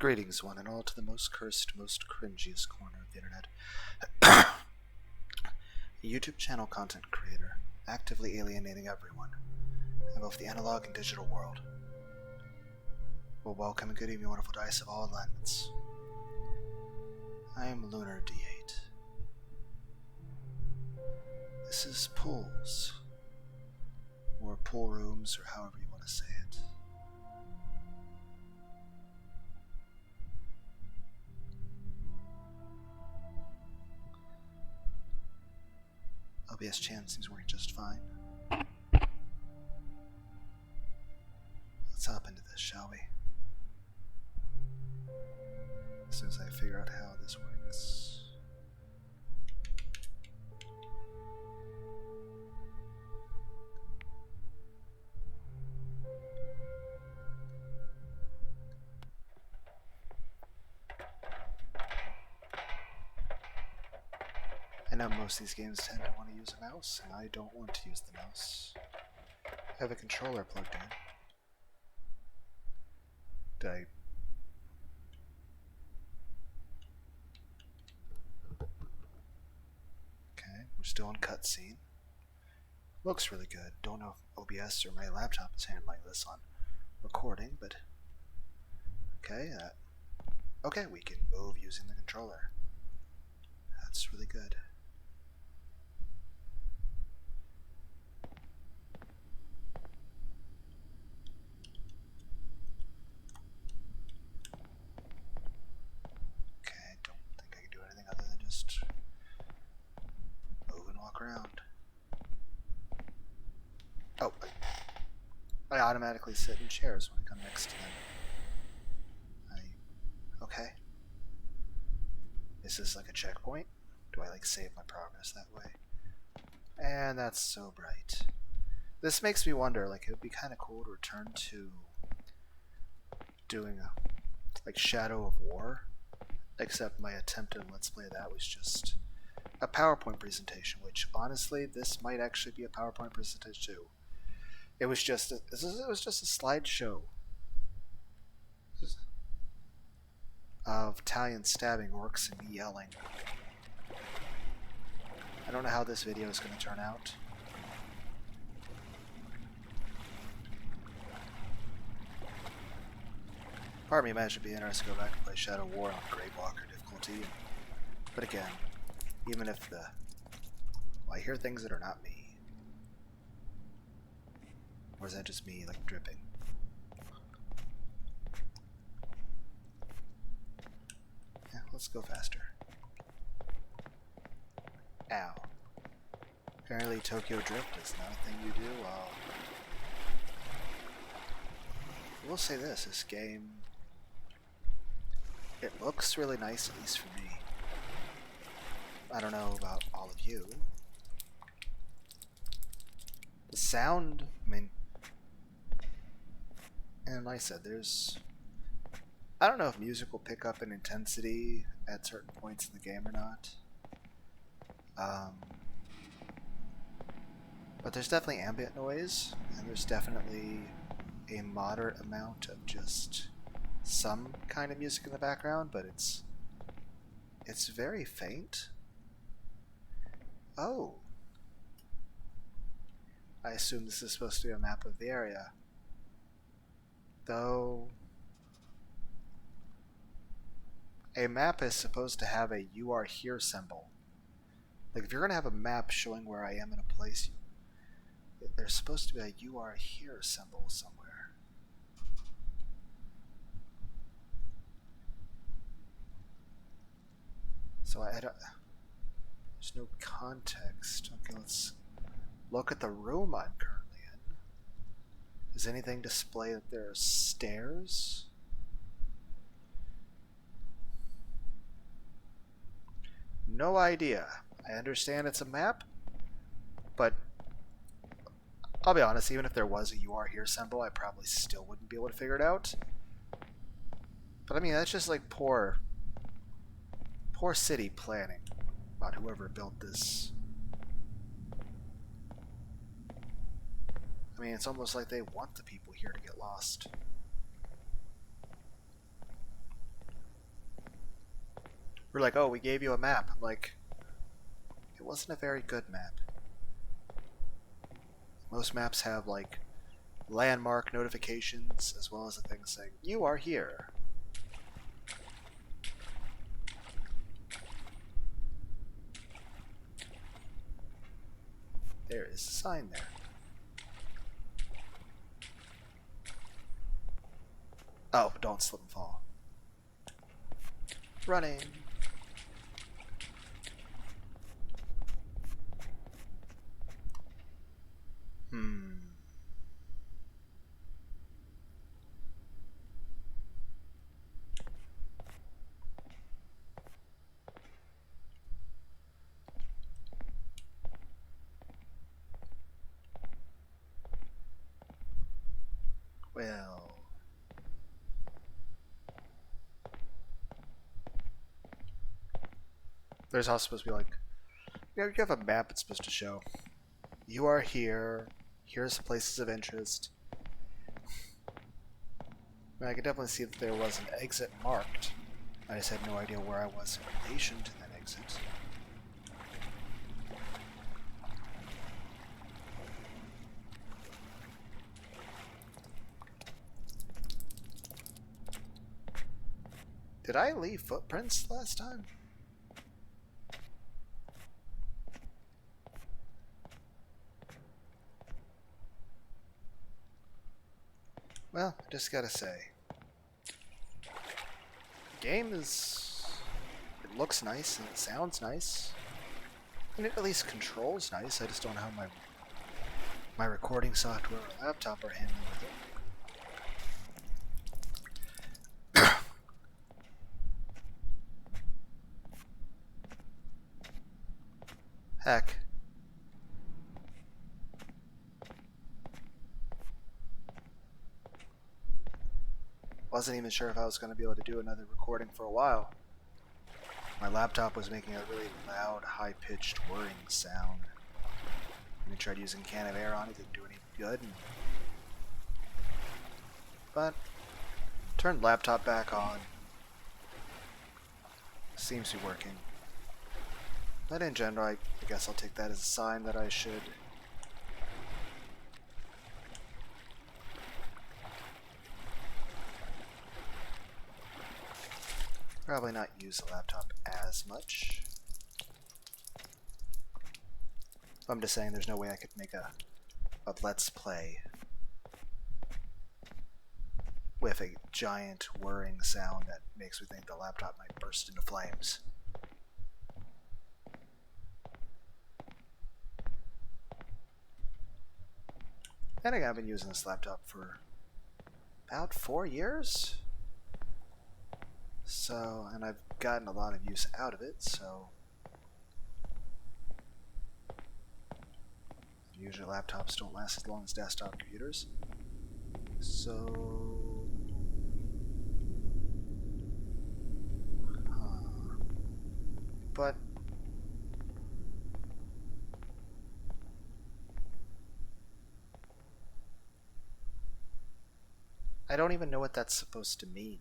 Greetings, one and all, to the most cursed, most cringiest corner of the internet. A YouTube channel content creator, actively alienating everyone in both the analog and digital world. Well, welcome and good evening, wonderful dice of all alignments. I am Lunar 𝖑𝖚𝖆. This is pools, or pool rooms, or however you want to say it. OBS Chan seems working just fine. Let's hop into this, shall we? As soon as I figure out how this works. I know most of these games tend to want to use a mouse, and I don't want to use the mouse. I have a controller plugged in. Okay, we're still in cutscene. Looks really good. Don't know if OBS or my laptop is handling this on recording, but okay. Okay, we can move using the controller. That's really good. Just move and walk around. Oh, I automatically sit in chairs when I come next to them. Okay. Is this like a checkpoint? Do I like save my progress that way? And that's so bright. This makes me wonder, like, it would be kind of cool to return to doing a like Shadow of War. Except my attempt at Let's Play that was just a PowerPoint presentation, which honestly, this might actually be a PowerPoint presentation too. It was just a slideshow of Italian stabbing orcs and me yelling. I don't know how this video is going to turn out. Part of me imagine it'd be interesting to go back and play Shadow War on Grey Walker difficulty. But again, even if I hear things that are not me. Or is that just me, like, dripping? Yeah, let's go faster. Ow. Apparently Tokyo Drift is not a thing you do. I will say this game... It looks really nice, at least for me. I don't know about all of you. The sound, I mean... And like I said, I don't know if music will pick up in intensity at certain points in the game or not. But there's definitely ambient noise, and there's definitely a moderate amount of just some kind of music in the background, but it's very faint. Oh. I assume this is supposed to be a map of the area. Though a map is supposed to have a "you are here" symbol. Like if you're going to have a map showing where I am in a place, there's supposed to be a "you are here" symbol somewhere. So I don't... There's no context. Okay, let's look at the room I'm currently in. Does anything display that there are stairs? No idea. I understand it's a map, but I'll be honest, even if there was a "you are here" symbol, I probably still wouldn't be able to figure it out. But I mean, that's just like poor city planning about whoever built this. I mean, it's almost like they want the people here to get lost. We're like, oh, we gave you a map. I'm like, it wasn't a very good map. Most maps have, like, landmark notifications, as well as a thing saying, you are here. There is a sign there. Oh, don't slip and fall. Running. Well... There's also supposed to be like... You have a map it's supposed to show. You are here. Here's the places of interest. I could definitely see that there was an exit marked. I just had no idea where I was in relation to that exit. Did I leave footprints last time? Well, I just gotta say, the game is... It looks nice and it sounds nice. And it at least controls nice. I just don't know how my recording software or laptop are handling with it. Heck. Wasn't even sure if I was going to be able to do another recording for a while. My laptop was making a really loud, high-pitched whirring sound. I tried using a can of air on it, didn't do any good. But, turned laptop back on. Seems to be working. But in general, I guess I'll take that as a sign that I should probably not use the laptop as much. I'm just saying there's no way I could make a Let's Play with a giant whirring sound that makes me think the laptop might burst into flames. And again, I've been using this laptop for about 4 years. So, and I've gotten a lot of use out of it, so usually laptops don't last as long as desktop computers. So but I don't even know what that's supposed to mean.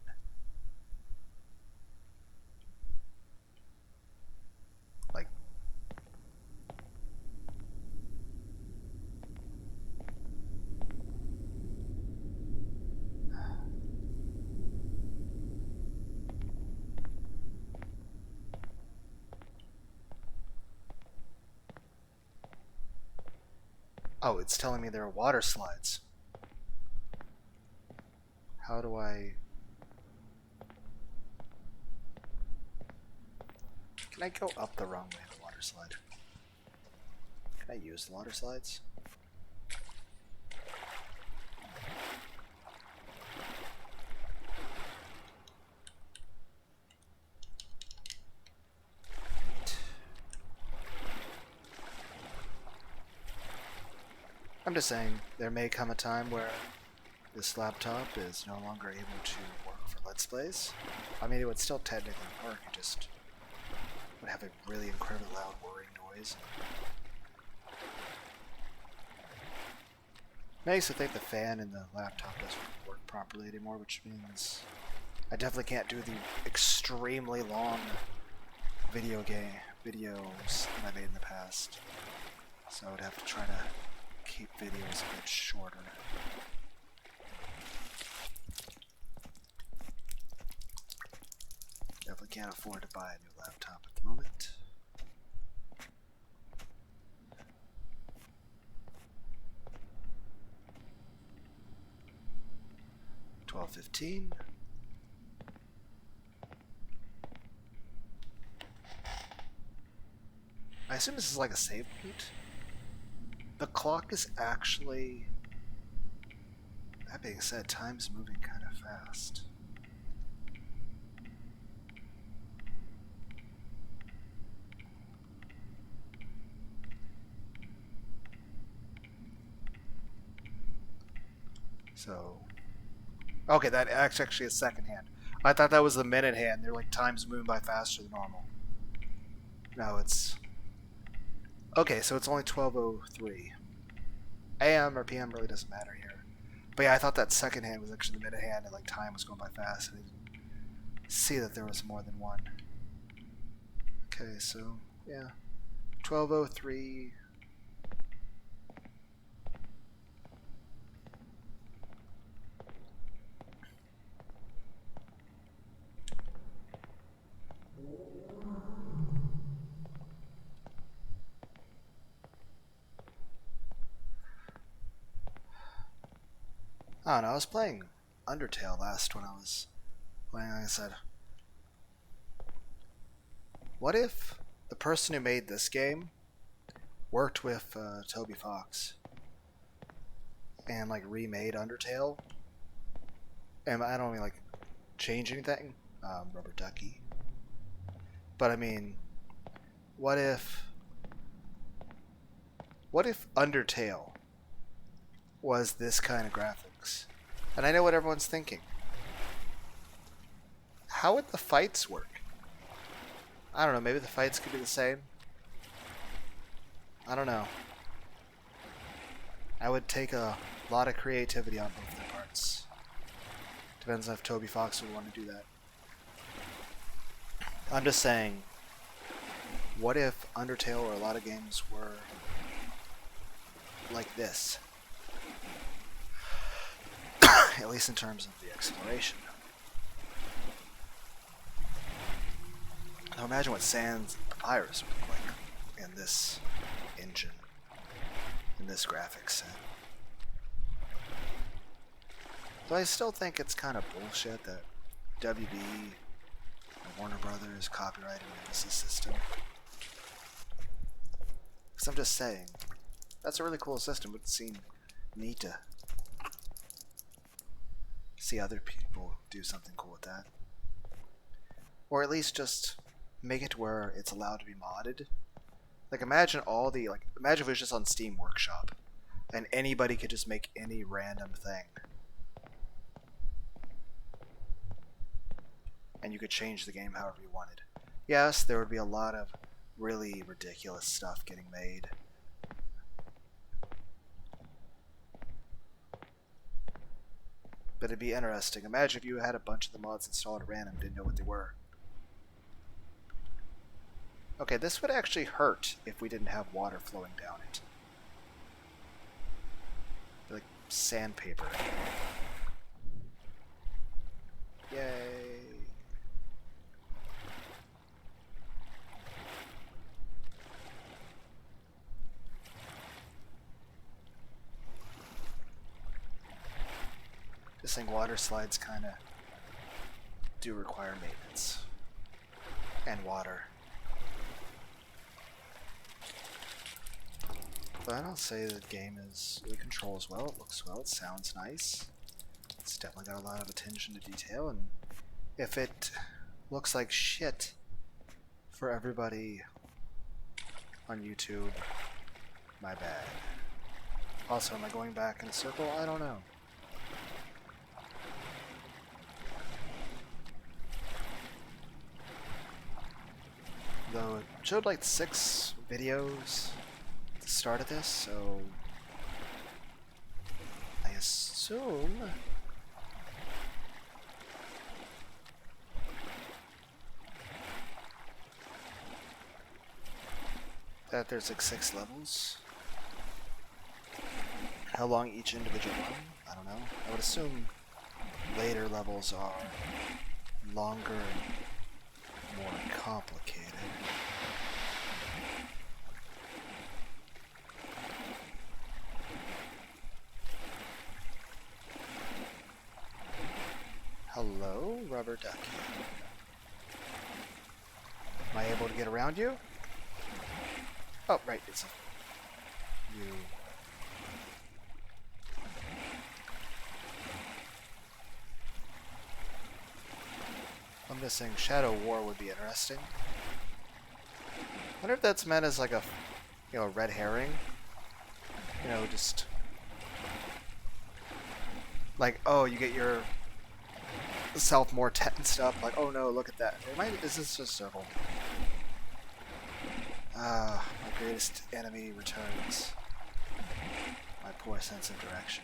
Like, oh, it's telling me there are water slides. How do I... Can I go up the wrong way in the water slide? Can I use the water slides? I'm just saying, there may come a time where this laptop is no longer able to work for Let's Plays. I mean, it would still technically work, it just would have a really incredibly loud whirring noise. Makes me think the fan in the laptop doesn't work properly anymore, which means I definitely can't do the extremely long videos that I made in the past. So I would have to try to keep videos a bit shorter. Definitely can't afford to buy a new laptop at the moment. $12.15. I assume this is like a save point. The clock is actually... That being said, time's moving kind of fast. So... Okay, that's actually a second hand. I thought that was the minute hand. They're like, time's moving by faster than normal. No, it's... Okay, so it's only 12:03. AM or PM really doesn't matter here. But yeah, I thought that second hand was actually the minute hand and like time was going by fast. I didn't see that there was more than one. Okay, so yeah. 12:03. I don't know, I was playing Undertale last when I was playing, like I said. What if the person who made this game worked with 𝖑𝖚𝖏𝖆 and like remade Undertale? And I don't mean like change anything, rubber ducky. But I mean, what if Undertale was this kind of graphics? And I know what everyone's thinking. How would the fights work? I don't know, maybe the fights could be the same. I don't know. I would take a lot of creativity on both their parts. Depends on if 𝖑𝖏𝖆 would want to do that. I'm just saying, what if Undertale or a lot of games were like this? At least in terms of the exploration. Now imagine what Sans Papyrus would look like in this engine, in this graphics set. But I still think it's kind of bullshit that WB and Warner Brothers copyrighted the Nemesis system. Because I'm just saying, that's a really cool system. It would seem neat to see other people do something cool with that. Or at least just make it where it's allowed to be modded. Like imagine imagine if it was just on Steam Workshop and anybody could just make any random thing. And you could change the game however you wanted. Yes, there would be a lot of really ridiculous stuff getting made. But it'd be interesting. Imagine if you had a bunch of the mods installed at random and didn't know what they were. Okay, this would actually hurt if we didn't have water flowing down it. Like sandpaper. Yay. Just saying, water slides kind of do require maintenance. And water. But I don't say the game really controls well, it looks well, it sounds nice. It's definitely got a lot of attention to detail, and if it looks like shit for everybody on YouTube, my bad. Also, am I going back in a circle? I don't know. Though it showed like 6 videos at the start of this, so I assume that there's like 6 levels. How long each individual one? I don't know. I would assume later levels are longer and more complicated. Hello, rubber ducky. Am I able to get around you? Oh, right, it's you. I'm just saying Shadow War would be interesting. I wonder if that's meant as like a, you know, red herring. You know, just like, oh, you get your self more tensed up. Like, oh no, look at that. Is this just a circle? Ah, my greatest enemy returns. My poor sense of direction.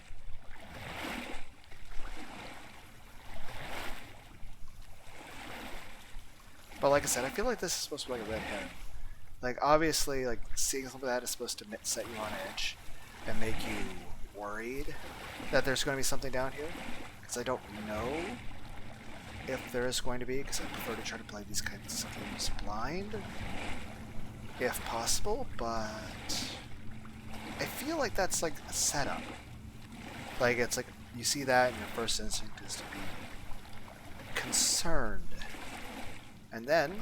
But like I said, I feel like this is supposed to be like a red herring. Like, obviously, like, seeing something like that is supposed to set you on edge and make you worried that there's going to be something down here. Because I don't know if there is going to be, because I prefer to try to play these kinds of games blind, if possible, but I feel like that's like a setup. Like, it's like, you see that and your first instinct is to be concerned. And then,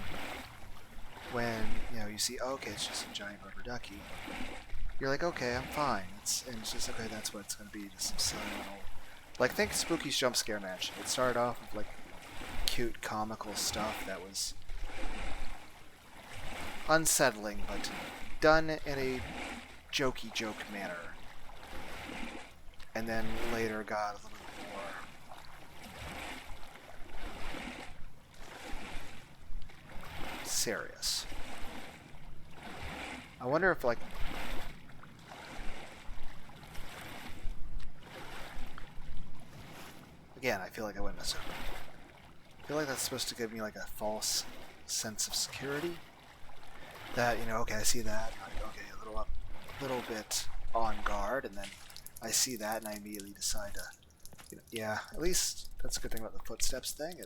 when, you know, you see, oh, okay, it's just a giant rubber ducky, you're like, okay, I'm fine. And it's just, okay, that's what it's going to be, just some silly little, like, think Spooky's Jump Scare Mansion. It started off with, like, cute, comical stuff that was unsettling, but done in a jokey joke manner. And then later got a little bit more serious. I wonder if, like, again, I feel like I went mess up. I feel like that's supposed to give me like a false sense of security. That, you know, okay, I see that, okay, a little bit on guard, and then I see that, and I immediately decide to, you know, yeah, at least that's a good thing about the footsteps thing.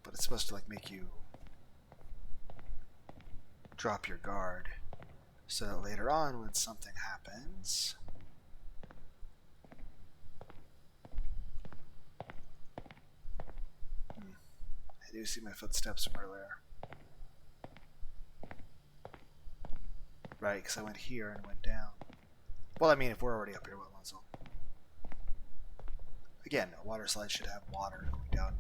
But it's supposed to like make you drop your guard, so that later on, when something happens, I do see my footsteps from earlier. Right, because I went here and went down. Well, I mean, if we're already up here, what one's up? Again, a water slide should have water going down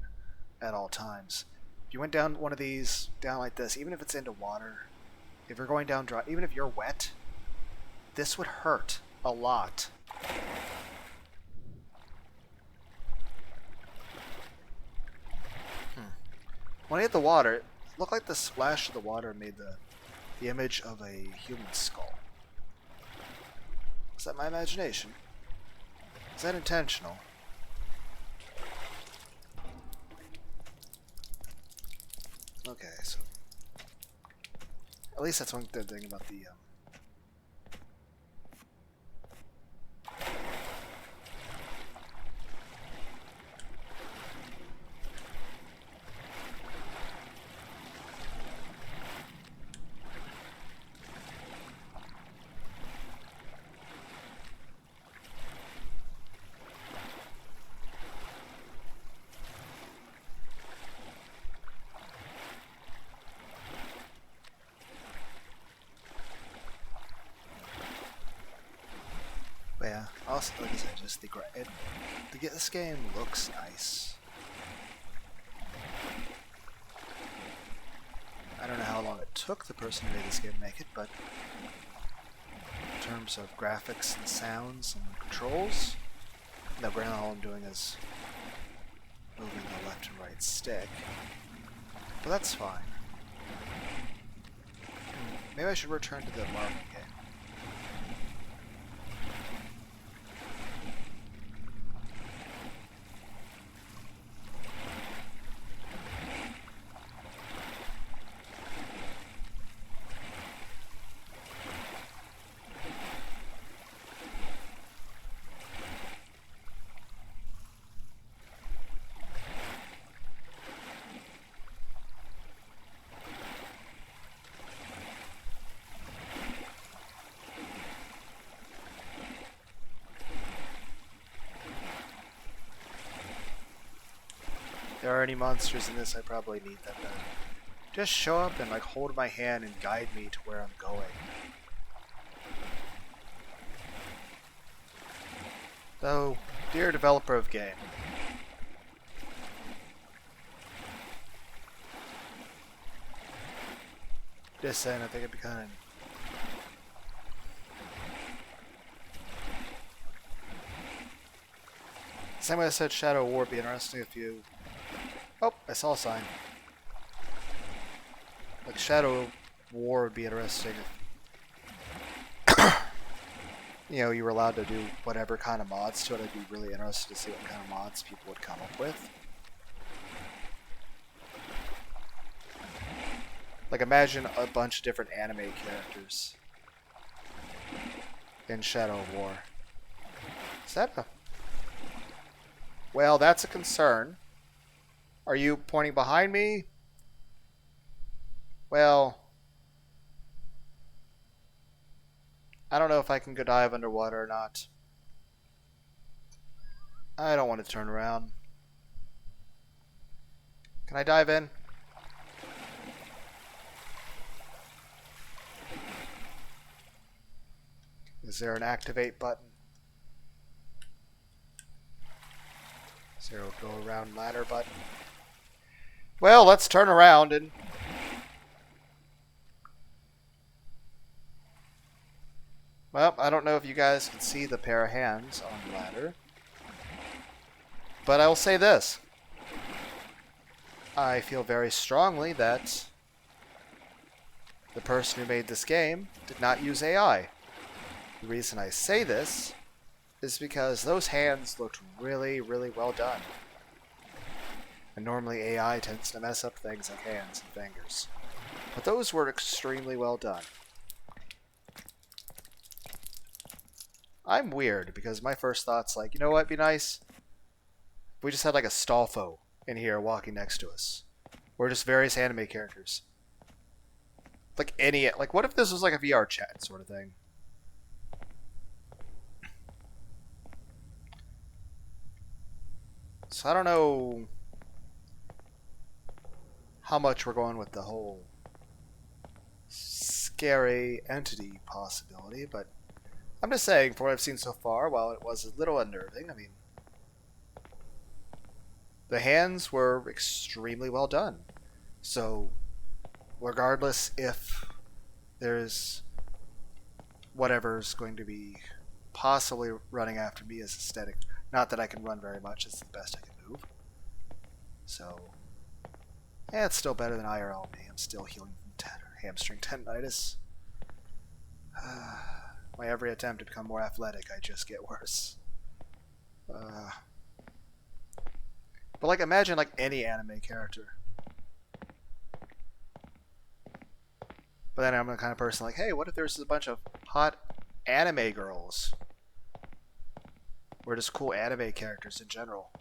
at all times. If you went down one of these, down like this, even if it's into water, if you're going down dry, even if you're wet, this would hurt a lot. When I hit the water, it looked like the splash of the water made the image of a human skull. Is that my imagination? Is that intentional? Okay, so at least that's one good thing about the but yeah, also, like I said, just this game looks nice. I don't know how long it took the person who made this game to make it, but in terms of graphics and sounds and controls, now granted all I'm doing is moving the left and right stick, but that's fine. Maybe I should return to the Marvel game. there are any monsters in this, I probably need them to just show up and like hold my hand and guide me to where I'm going. Though, dear developer of game, just saying, I think it'd be kind of... Same way I said Shadow War would be interesting if you... Oh, I saw a sign. Like, Shadow War would be interesting if... you know, you were allowed to do whatever kind of mods to it. I'd be really interested to see what kind of mods people would come up with. Like, imagine a bunch of different anime characters in Shadow War. Is that a... Well, that's a concern. Are you pointing behind me? Well, I don't know if I can go dive underwater or not. I don't want to turn around. Can I dive in? Is there an activate button? Is there a go around ladder button? Well, let's turn around and... Well, I don't know if you guys can see the pair of hands on the ladder. But I will say this. I feel very strongly that the person who made this game did not use AI. The reason I say this is because those hands looked really, really well done. And normally AI tends to mess up things like hands and fingers. But those were extremely well done. I'm weird because my first thought's like, you know what would be nice? If we just had like a 𝖑𝖚𝖆 in here walking next to us. Or just various anime characters. Like any, like what if this was like a VR chat sort of thing? So I don't know how much we're going with the whole scary entity possibility, but I'm just saying, for what I've seen so far, while it was a little unnerving, I mean, the hands were extremely well done. So, regardless if there's whatever's going to be possibly running after me as aesthetic, not that I can run very much, it's the best I can move. So, yeah, it's still better than IRL me. I'm still healing from hamstring tendinitis. My every attempt to become more athletic, I just get worse. But like, imagine like any anime character. But then I'm the kind of person like, hey, what if there's a bunch of hot anime girls? Or just cool anime characters in general.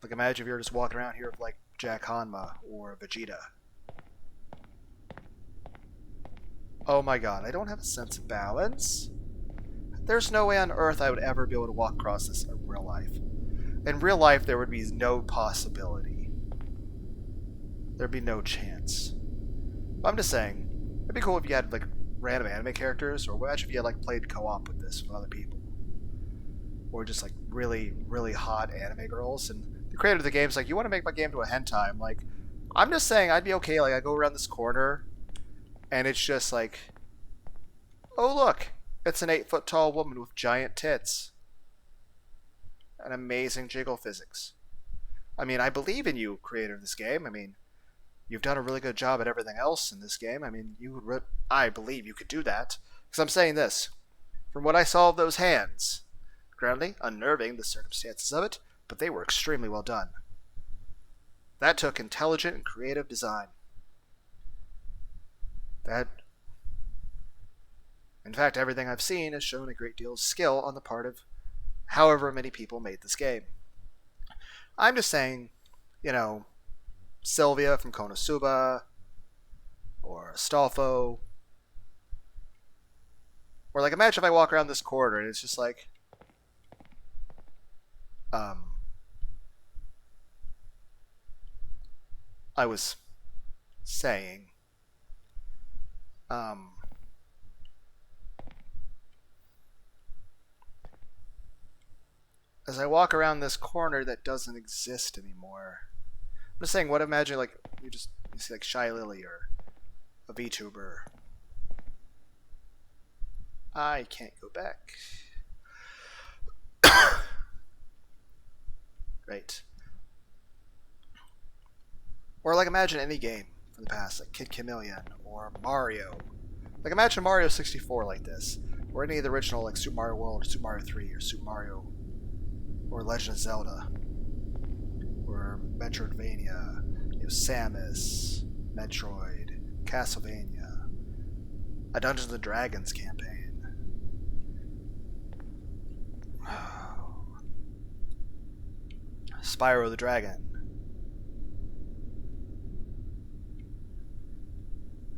Like, imagine if you're just walking around here with like 𝖑𝖚𝖆𝖗 or Vegeta. Oh my god, I don't have a sense of balance. There's no way on earth I would ever be able to walk across this in real life. In real life, there would be no possibility. There'd be no chance. But I'm just saying, it'd be cool if you had like random anime characters, or imagine if you had like played co-op with this with other people. Or just like really, really hot anime girls. And the creator of the game's like, you want to make my game to a hentai? I'm like, I'm just saying I'd be okay. Like, I go around this corner, and it's just like, oh look, it's an 8-foot tall woman with giant tits. And amazing jiggle physics. I mean, I believe in you, creator of this game. I mean, you've done a really good job at everything else in this game. I mean, I believe you could do that. Because I'm saying this. From what I saw of those hands, granted, unnerving the circumstances of it, but they were extremely well done. That took intelligent and creative design. In fact, everything I've seen has shown a great deal of skill on the part of however many people made this game. I'm just saying, you know, Sylvia from Konosuba, or 𝖑𝖚𝖆𝖆, or like, imagine if I walk around this corridor and it's just like, I was saying, as I walk around this corner that doesn't exist anymore, I'm just saying, what imagine like you see like Shy Lily or a VTuber. I can't go back. Right. Or like imagine any game from the past, like 𝖑𝖚𝖚 or Mario. Like imagine Mario 64 like this, or any of the original like Super Mario World or Super Mario 3 or Super Mario or Legend of Zelda or Metroidvania, Samus, Metroid, Castlevania, a Dungeons and Dragons campaign. Spyro the Dragon.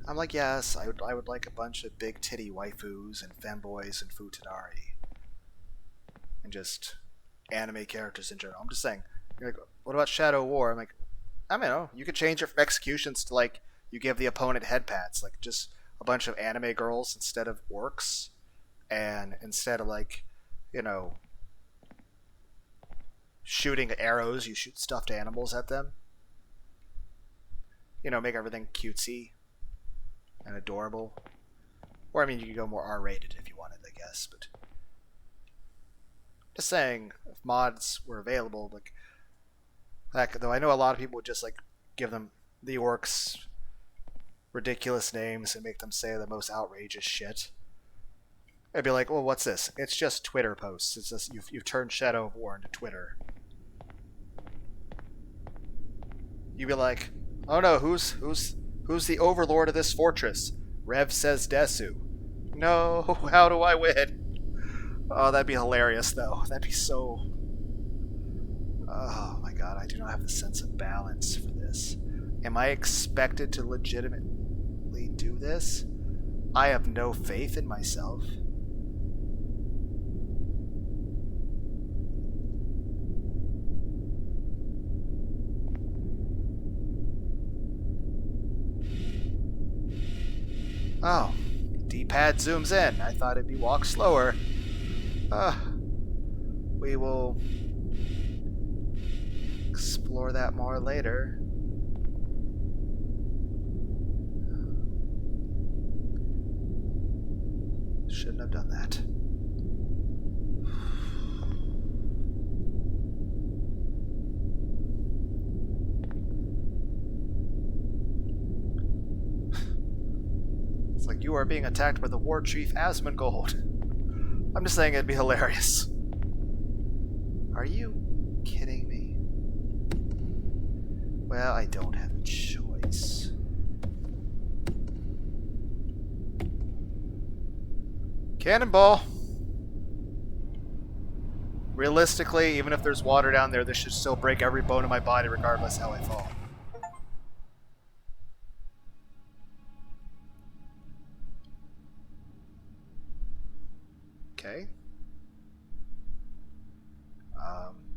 I'm like, yes, I would like a bunch of big titty waifus and femboys and futanari. And just anime characters in general. I'm just saying, you're like, what about Shadow War? I'm like, I don't know, you could change your executions to like, you give the opponent head pats, like just a bunch of anime girls instead of orcs. And instead of like, shooting arrows, you shoot stuffed animals at them. Make everything cutesy and adorable. Or, I mean, you could go more R-rated if you wanted, I guess. But just saying, if mods were available, like, heck, though I know a lot of people would just, like, give them the orcs ridiculous names and make them say the most outrageous shit. I'd be like, well, what's this? It's just Twitter posts. It's just, you've turned Shadow of War into Twitter. You'd be like, oh no, who's the overlord of this fortress? Rev says Desu. No, how do I win? Oh, that'd be hilarious, though. That'd be so... Oh my god, I do not have the sense of balance for this. Am I expected to legitimately do this? I have no faith in myself. Oh, D-pad zooms in. I thought it'd be walk slower. We will explore that more later. Shouldn't have done that. It's like you are being attacked by the war chief 𝖑𝖚𝖚. I'm just saying it'd be hilarious. Are you kidding me? Well, I don't have a choice. Cannonball! Realistically, even if there's water down there, this should still break every bone in my body regardless how I fall. Okay.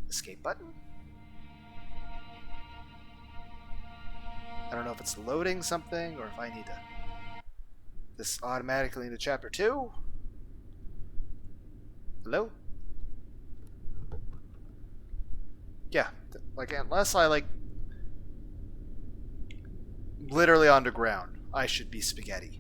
Escape button? I don't know if it's loading something or if I need to... This automatically into chapter 2? Hello? Yeah, like, unless I, like... Literally underground, I should be spaghetti.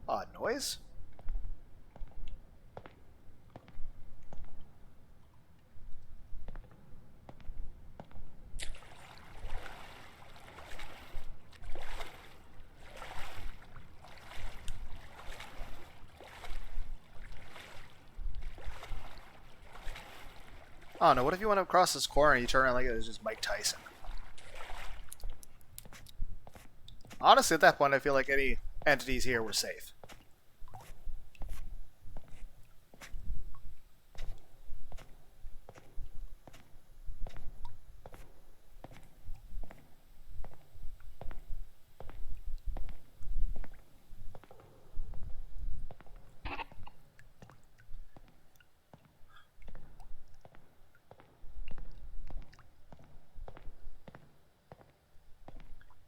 Odd noise? Oh no, what if you went across this corner and you turn around like it was just Mike Tyson? Honestly, at that point, I feel like any entities here were safe.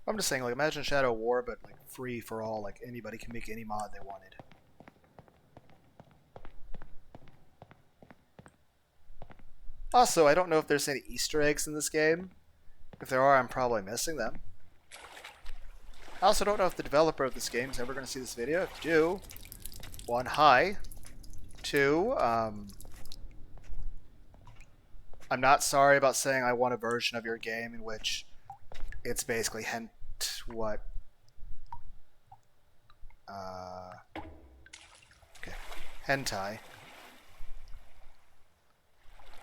I'm just saying, like, imagine Shadow War, but like free for all. Like anybody can make any mod they wanted. Also, I don't know if there's any Easter eggs in this game. If there are, I'm probably missing them. I also don't know if the developer of this game is ever going to see this video. If you do, one, hi. Two, I'm not sorry about saying I want a version of your game in which it's basically hentai.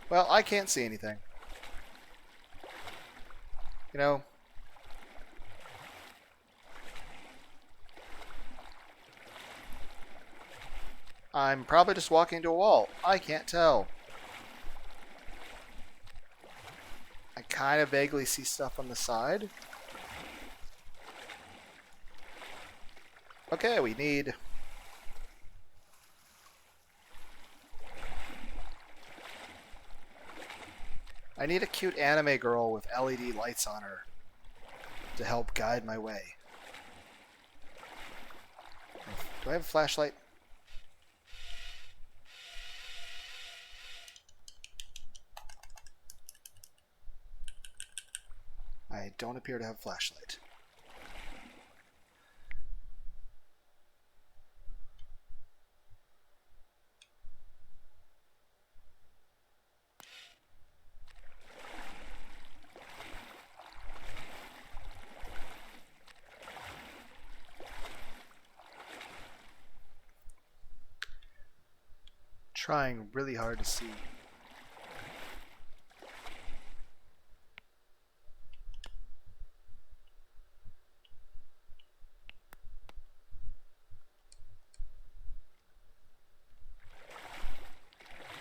Well, I can't see anything. You know, I'm probably just walking into a wall. I can't tell. I kind of vaguely see stuff on the side. Okay, we need... I need a cute anime girl with LED lights on her to help guide my way. Do I have a flashlight? I don't appear to have a flashlight. Trying really hard to see.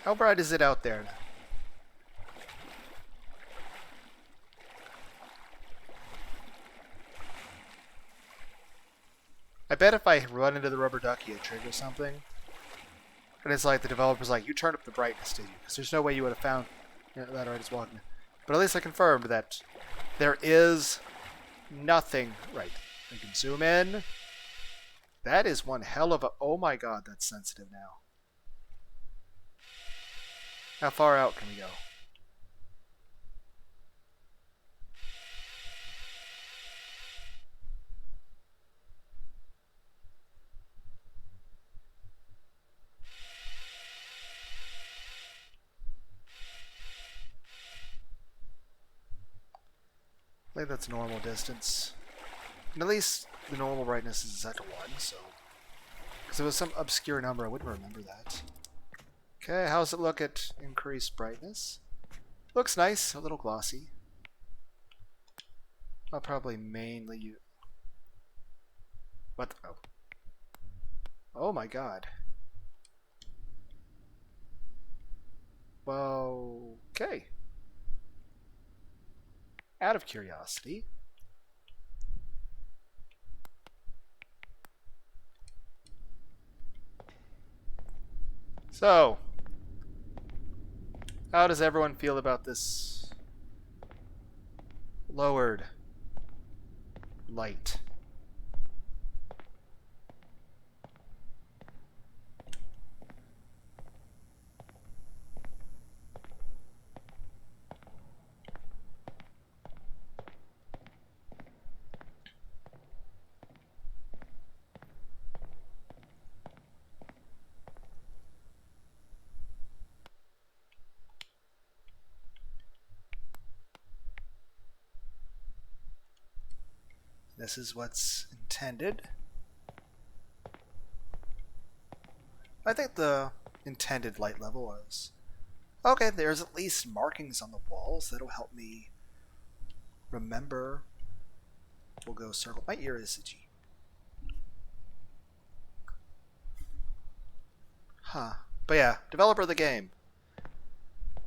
How bright is it out there now? I bet if I run into the rubber ducky, it triggers something. And it's like the developer's like, you turned up the brightness, did you? Because there's no way you would have found that I just walking. But at least I confirmed that there is nothing. Right. I can zoom in. That is one hell of a... Oh my god, that's sensitive now. How far out can we go? I think that's normal distance. And at least the normal brightness is set to 1, so... Because if it was some obscure number, I wouldn't remember that. Okay, how's it look at increased brightness? Looks nice, a little glossy. I'll probably mainly use... What the... Oh. Oh my god. Well, okay. Out of curiosity. So, how does everyone feel about this lowered light? This is what's intended. I think the intended light level was... Okay, there's at least markings on the walls that'll help me remember. We'll go circle. My ear is itchy. Huh. But yeah, developer of the game.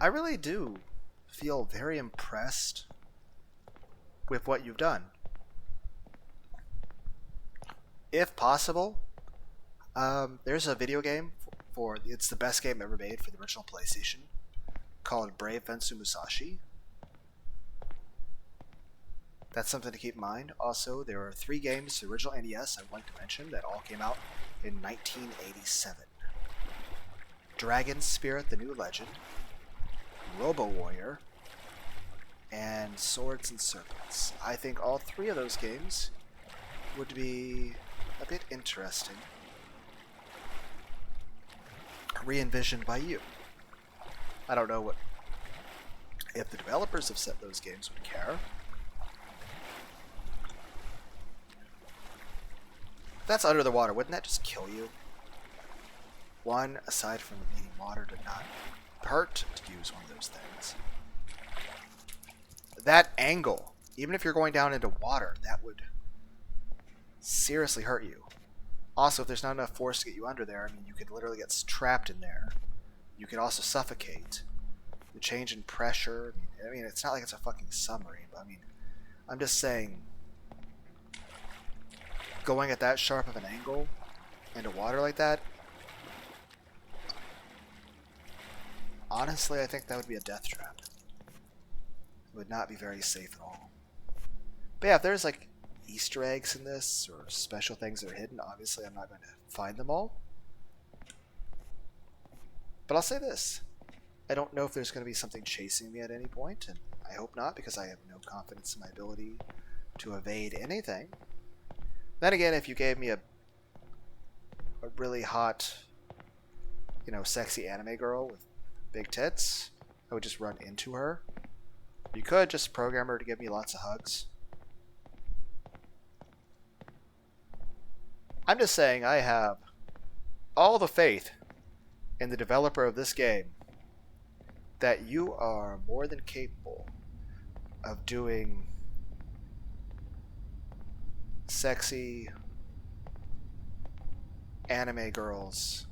I really do feel very impressed with what you've done. If possible, there's a video game for it's the best game ever made for the original PlayStation, called 𝖑𝖚𝖆 Musashi. That's something to keep in mind. Also, there are 3 games, the original NES, I'd like to mention, that all came out in 1987. Dragon Spirit, the New Legend, Robo Warrior, and Swords and Serpents. I think all 3 of those games would be a bit interesting, re-envisioned by you. I don't know if the developers of those games would care. That's under the water. Wouldn't that just kill you? One, aside from needing water to not hurt, to use one of those things. That angle, even if you're going down into water, that would seriously hurt you. Also, if there's not enough force to get you under there, I mean, you could literally get trapped in there. You could also suffocate. The change in pressure, I mean, it's not like it's a fucking submarine, but I mean, I'm just saying, going at that sharp of an angle into water like that, honestly, I think that would be a death trap. It would not be very safe at all. But yeah, if there's like Easter eggs in this, or special things that are hidden, obviously I'm not going to find them all. But I'll say this. I don't know if there's going to be something chasing me at any point, and I hope not, because I have no confidence in my ability to evade anything. Then again, if you gave me a really hot, you know, sexy anime girl with big tits, I would just run into her. You could just program her to give me lots of hugs. I'm just saying I have all the faith in the developer of this game that you are more than capable of doing sexy anime girls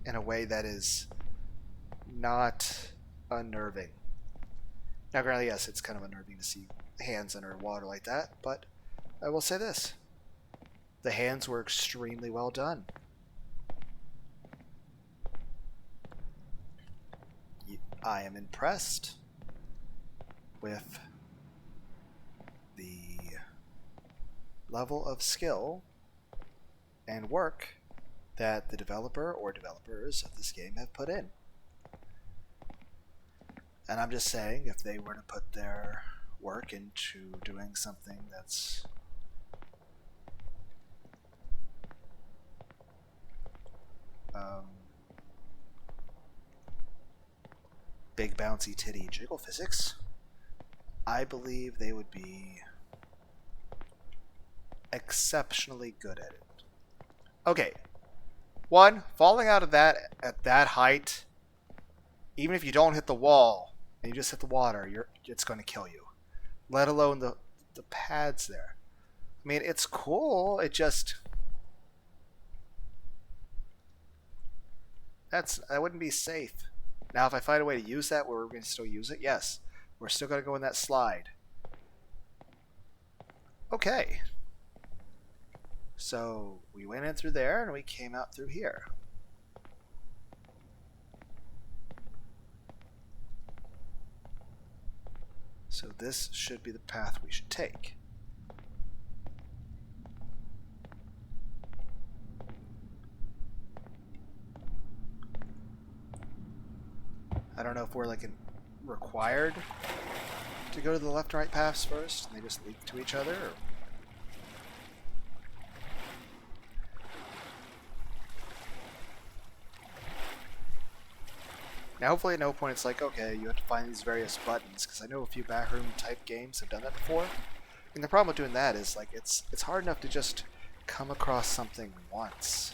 in a way that is not unnerving. Now, granted, yes, it's kind of unnerving to see hands under water like that, but I will say this. The hands were extremely well done. I am impressed with the level of skill and work that the developer or developers of this game have put in. And I'm just saying, if they were to put their work into doing something that's big bouncy titty jiggle physics, I believe they would be exceptionally good at it. Okay, one, falling out of that at that height, even if you don't hit the wall and you just hit the water, it's going to kill you. Let alone the pads there. I mean, it's cool. It just that wouldn't be safe. Now, if I find a way to use that where we're going to still use it, yes, we're still going to go in that slide. Okay. So we went in through there and we came out through here. So this should be the path we should take. I don't know if we're like required to go to the left and right paths first and they just lead to each other, or... Now hopefully at no point it's like, okay, you have to find these various buttons, because I know a few backroom type games have done that before. And the problem with doing that is like it's hard enough to just come across something once,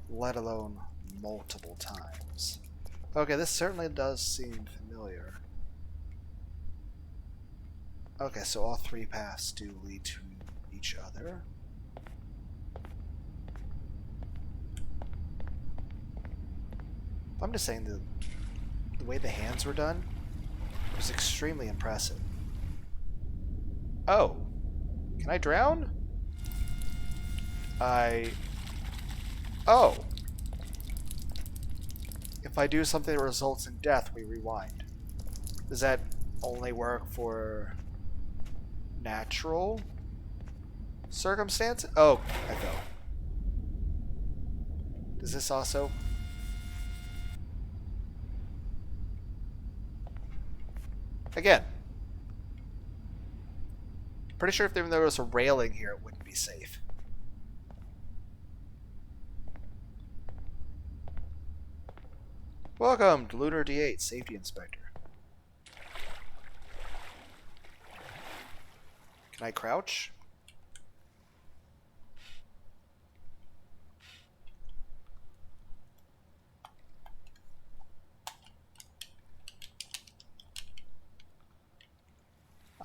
let alone multiple times. Okay, this certainly does seem familiar. Okay, so all 3 paths do lead to each other. I'm just saying the way the hands were done was extremely impressive. Oh, can I drown? Oh. If I do something that results in death, we rewind. Does that only work for natural circumstance. Oh, I fell. Does this also? Again. Pretty sure if there was a railing here, it wouldn't be safe. Welcome to Lunar D8, Safety Inspector. Can I crouch?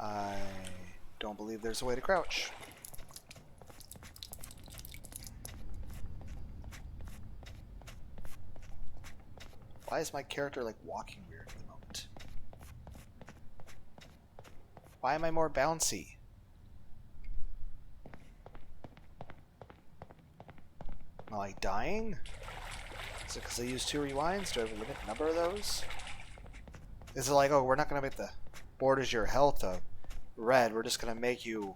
I don't believe there's a way to crouch. Why is my character like walking weird at the moment? Why am I more bouncy? Am I like dying? Is it because I used 2 rewinds? Do I have a limited number of those? Is it like, oh, we're not going to make the borders your health red, we're just going to make you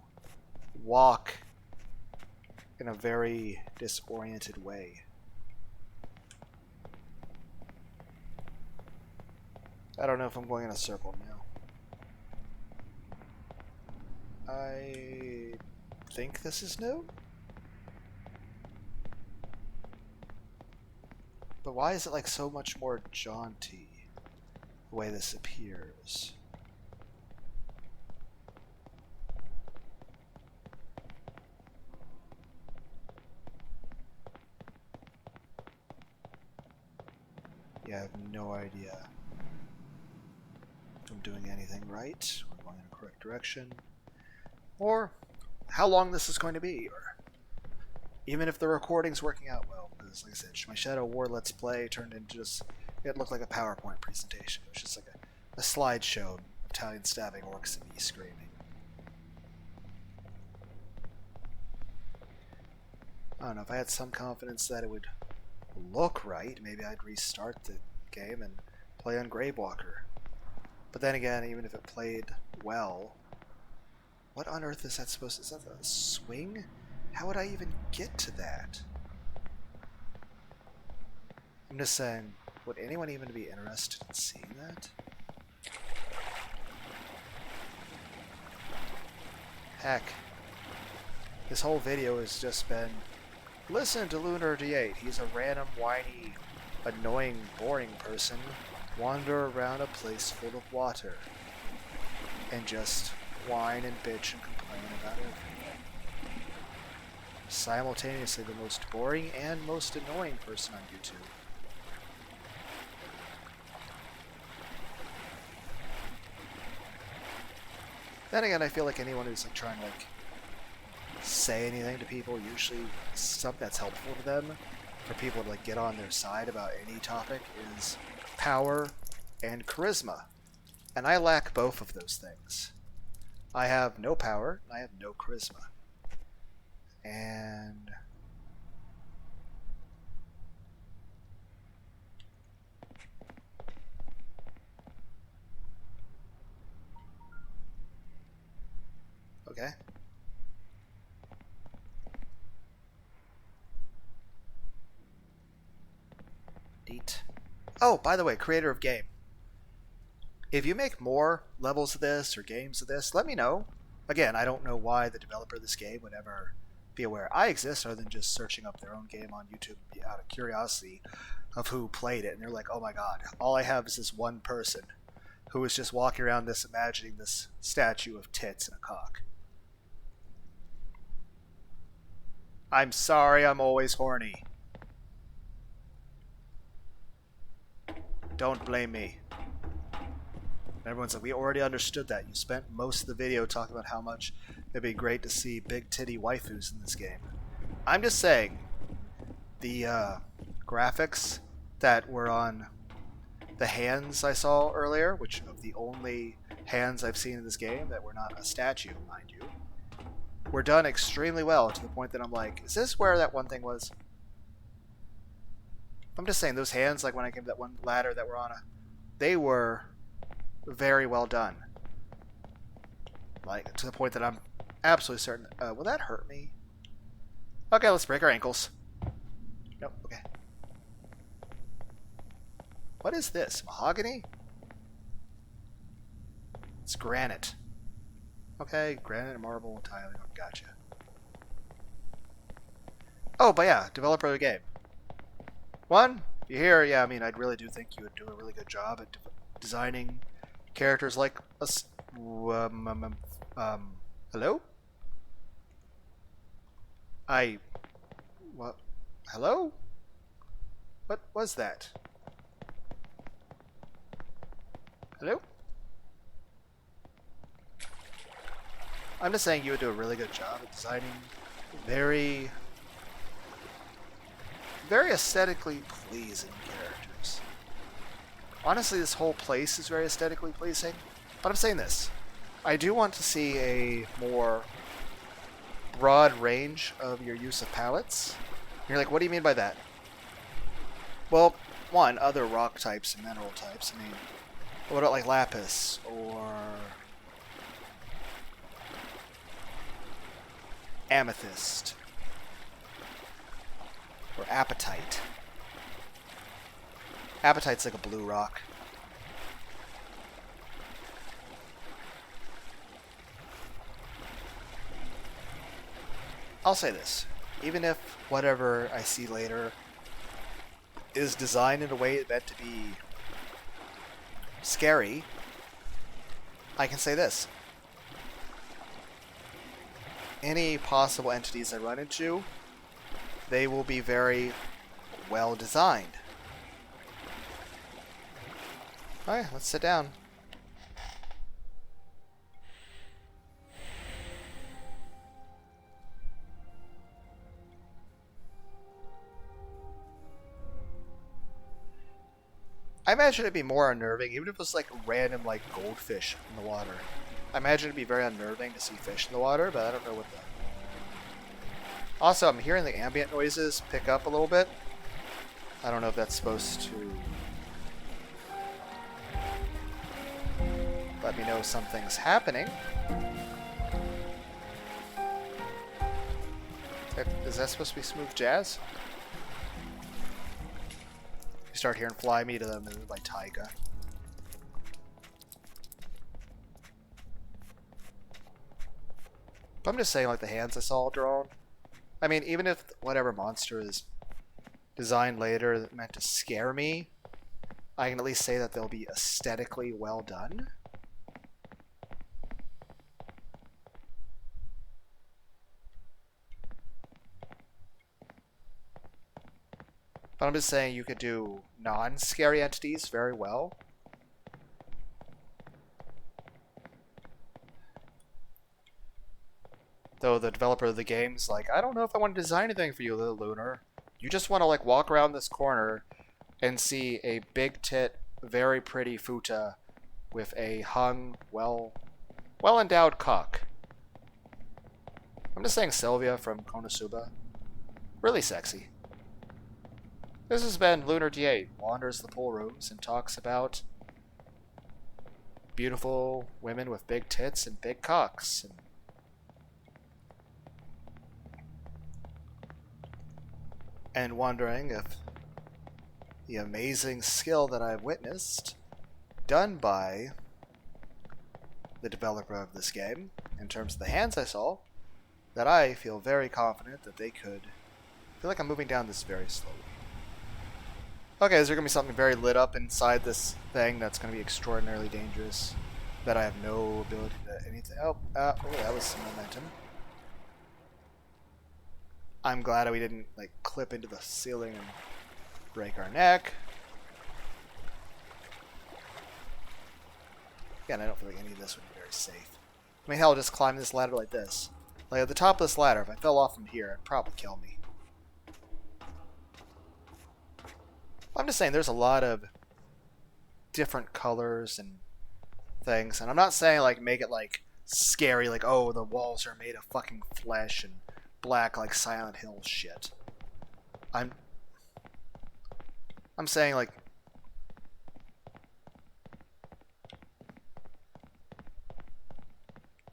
walk in a very disoriented way? I don't know if I'm going in a circle now. I think this is new? But why is it like so much more jaunty the way this appears? Yeah, I have no idea if I'm doing anything right, or going in the correct direction, or how long this is going to be, or even if the recording's working out well. Because, like I said, my Shadow War Let's Play turned into just, it looked like a PowerPoint presentation. It was just like a slideshow of Italian stabbing orcs and me screaming. I don't know, if I had some confidence that it would look right, maybe I'd restart the game and play on Gravewalker. But then again, even if it played well, what on earth is that supposed to... Is that a swing? How would I even get to that? I'm just saying, would anyone even be interested in seeing that? Heck, this whole video has just been, listen to Lunar D8. He's a random, whiny, annoying, boring person. Wander around a place full of water and just whine and bitch and complain about everything. Simultaneously the most boring and most annoying person on YouTube. Then again, I feel like anyone who's like trying to like say anything to people, usually something that's helpful to them, for people to like get on their side about any topic, is power and charisma. And I lack both of those things. I have no power, and I have no charisma. And okay. Neat. Oh, by the way, creator of game. If you make more levels of this or games of this, let me know. Again, I don't know why the developer of this game would ever be aware I exist, other than just searching up their own game on YouTube out of curiosity of who played it. And they're like, oh my god, all I have is this one person who is just walking around this imagining this statue of tits and a cock. I'm sorry, I'm always horny. Don't blame me. Everyone's like, we already understood that. You spent most of the video talking about how much it'd be great to see big titty waifus in this game. I'm just saying, the graphics that were on the hands I saw earlier, which of the only hands I've seen in this game that were not a statue, mind you, were done extremely well, to the point that I'm like, is this where that one thing was? I'm just saying, those hands, like when I came to that one ladder that were on they were very well done. Like, to the point that I'm absolutely certain. Will that hurt me? Okay, let's break our ankles. Nope, okay. What is this? Mahogany? It's granite. Okay, granite, marble, tiling. Oh, gotcha. Oh, but yeah, developer of the game. One, you hear? Yeah, I mean, I really do think you would do a really good job at designing characters like us. Hello? What? Hello? What was that? Hello? I'm just saying you would do a really good job at designing very, very aesthetically pleasing characters. Honestly, this whole place is very aesthetically pleasing. But I'm saying this. I do want to see a more broad range of your use of palettes. You're like, what do you mean by that? Well, one, other rock types and mineral types. I mean, what about like lapis or amethyst or apatite? Apatite's like a blue rock. I'll say this. Even if whatever I see later is designed in a way meant to be scary, I can say this. Any possible entities I run into, they will be very well designed. Alright, let's sit down. I imagine it'd be more unnerving, even if it was like random like goldfish in the water. I imagine it'd be very unnerving to see fish in the water, but I don't know what the... Also, I'm hearing the ambient noises pick up a little bit. I don't know if that's supposed to let me know something's happening. Is that supposed to be smooth jazz? You start hearing Fly Me to the Moon by 𝖑𝖚𝖏. But I'm just saying, like, the hands I saw drawn. I mean, even if whatever monster is designed later meant to scare me, I can at least say that they'll be aesthetically well done. But I'm just saying you could do non-scary entities very well. Though the developer of the game's like, I don't know if I want to design anything for you, little Lunar. You just want to like walk around this corner and see a big tit, very pretty futa with a hung, well-endowed cock. I'm just saying Sylvia from Konosuba. Really sexy. This has been Lunar 𝖑𝖚𝖏, wanders the pool rooms and talks about beautiful women with big tits and big cocks. And wondering if the amazing skill that I've witnessed done by the developer of this game, in terms of the hands I saw, that I feel very confident that they could... I feel like I'm moving down this very slowly. Okay, is there going to be something very lit up inside this thing that's going to be extraordinarily dangerous? That I have no ability to anything... Oh, that was some momentum. I'm glad we didn't like clip into the ceiling and break our neck. Again, I don't feel like any of this would be very safe. I mean, hell, I'll just climb this ladder like this. Like, at the top of this ladder, if I fell off from here, it'd probably kill me. I'm just saying, there's a lot of different colors and things. And I'm not saying, like, make it, like, scary, like, oh, the walls are made of fucking flesh and black like Silent Hill shit. I'm saying like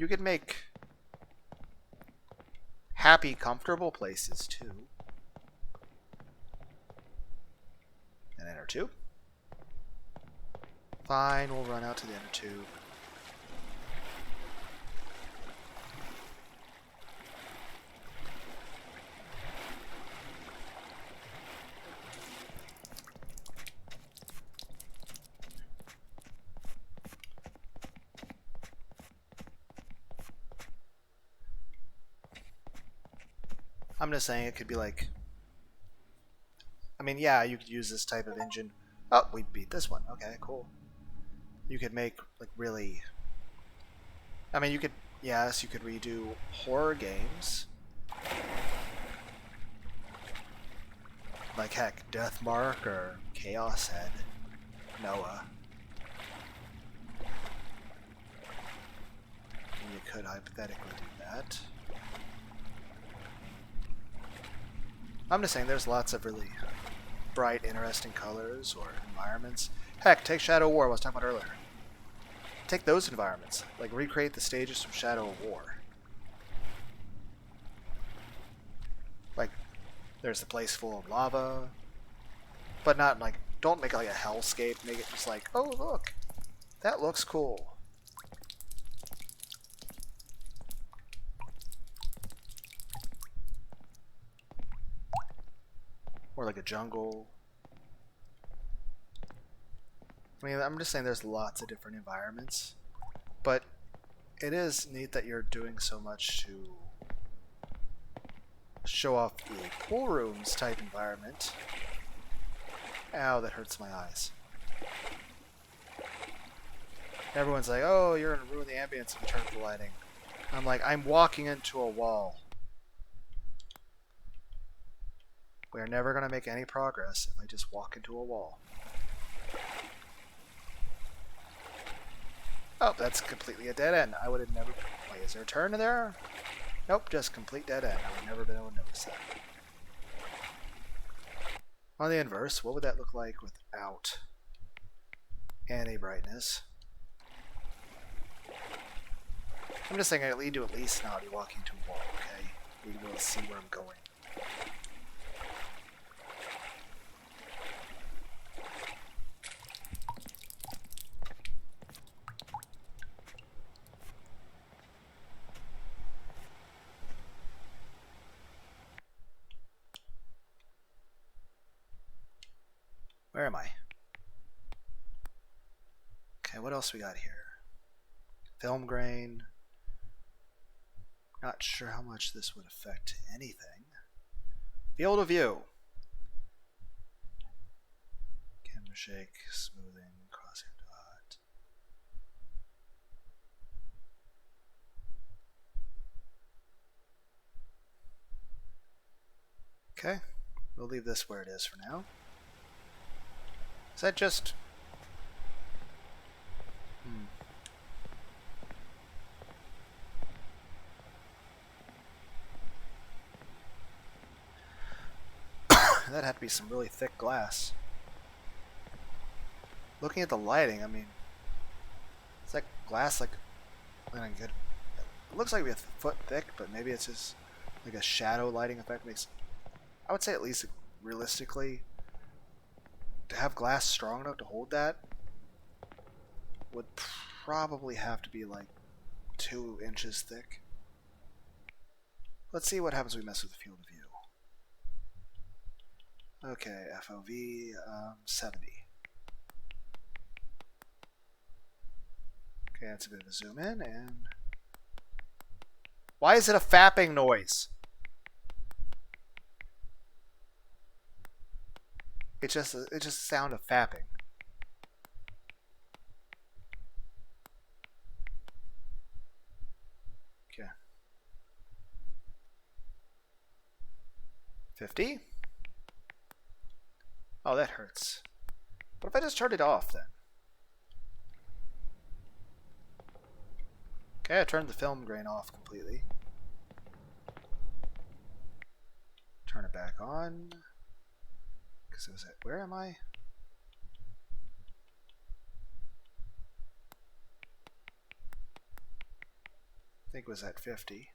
You could make happy, comfortable places too. An inner tube. Fine, we'll run out to the inner tube. I'm just saying it could be like, I mean, yeah, you could use this type of engine. Oh, we beat this one. Okay, cool. You could make like really, I mean, you could, yes, you could redo horror games. Like heck, Deathmark or Chaos Head, Noah. You could hypothetically do that. I'm just saying there's lots of really bright, interesting colors or environments. Heck, take Shadow War, I was talking about earlier. Take those environments. Like, recreate the stages from Shadow War. Like, there's the place full of lava. But not, like, don't make it like a hellscape. Make it just like, oh, look. That looks cool. Or like a jungle. I mean, I'm just saying there's lots of different environments. But it is neat that you're doing so much to show off the pool rooms type environment. Ow, that hurts my eyes. Everyone's like, oh, you're going to ruin the ambience if you turn up the lighting. I'm like, I'm walking into a wall. We are never going to make any progress if I just walk into a wall. Oh, that's completely a dead end. I would have never... Wait, is there a turn there? Nope, just complete dead end. I would never been able to notice that. On the inverse, what would that look like without any brightness? I'm just saying I need to at least not be walking to a wall, okay? We will see where I'm going. Where am I? Okay, what else we got here? Film grain. Not sure how much this would affect anything. Field of view. Camera shake, smoothing, crosshair dot. Okay, we'll leave this where it is for now. Is that just... That had to be some really thick glass. Looking at the lighting, I mean... Is that glass like... Good. It looks like a foot thick, but maybe it's just like a shadow lighting effect makes... I would say at least realistically... To have glass strong enough to hold that would probably have to be like 2 inches thick. Let's see what happens when we mess with the field of view. Okay, FOV 70. Okay, that's a bit of a zoom in, and... Why is it a fapping noise? It's just a sound of fapping. Okay. 50? Oh, that hurts. What if I just turned it off then? Okay, I turned the film grain off completely. Turn it back on. Because it was at, where am I? think it was at 50.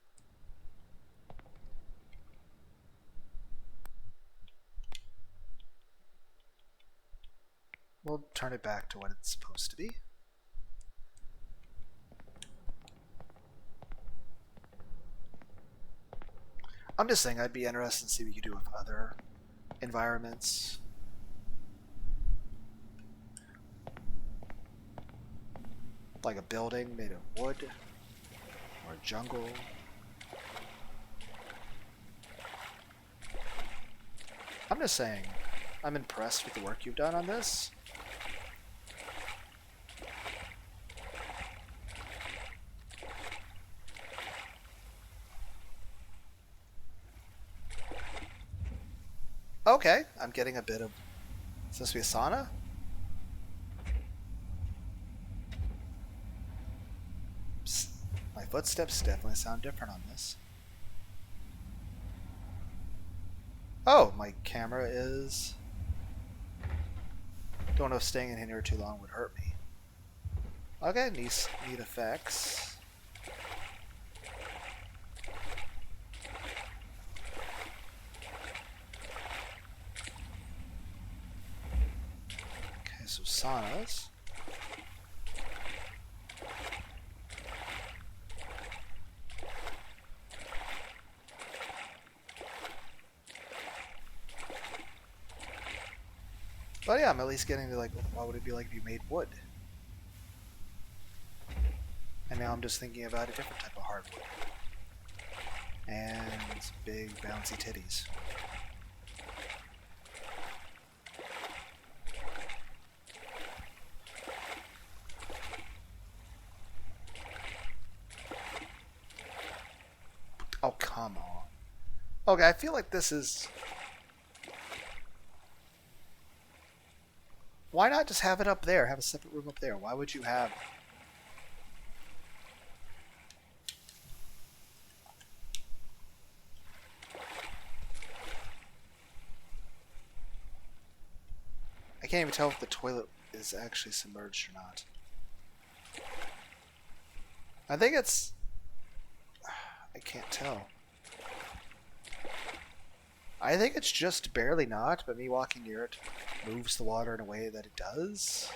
We'll turn it back to what it's supposed to be. I'm just saying I'd be interested to see what you do with other environments. Like a building made of wood or a jungle. I'm just saying I'm impressed with the work you've done on this. Okay, I'm getting a bit of... Is this supposed to be a sauna? Psst. My footsteps definitely sound different on this. Oh, my camera is... Don't know if staying in here too long would hurt me. Okay, neat effects. Okay, so saunas. But yeah, I'm at least getting to like, what would it be like if you made wood? And now I'm just thinking about a different type of hardwood. And big bouncy titties. Oh, come on. Okay, I feel like this is... Why not just have it up there? Have a separate room up there. Why would you have... I can't even tell if the toilet is actually submerged or not. I think it's... I can't tell. I think it's just barely not, but me walking near it moves the water in a way that it does.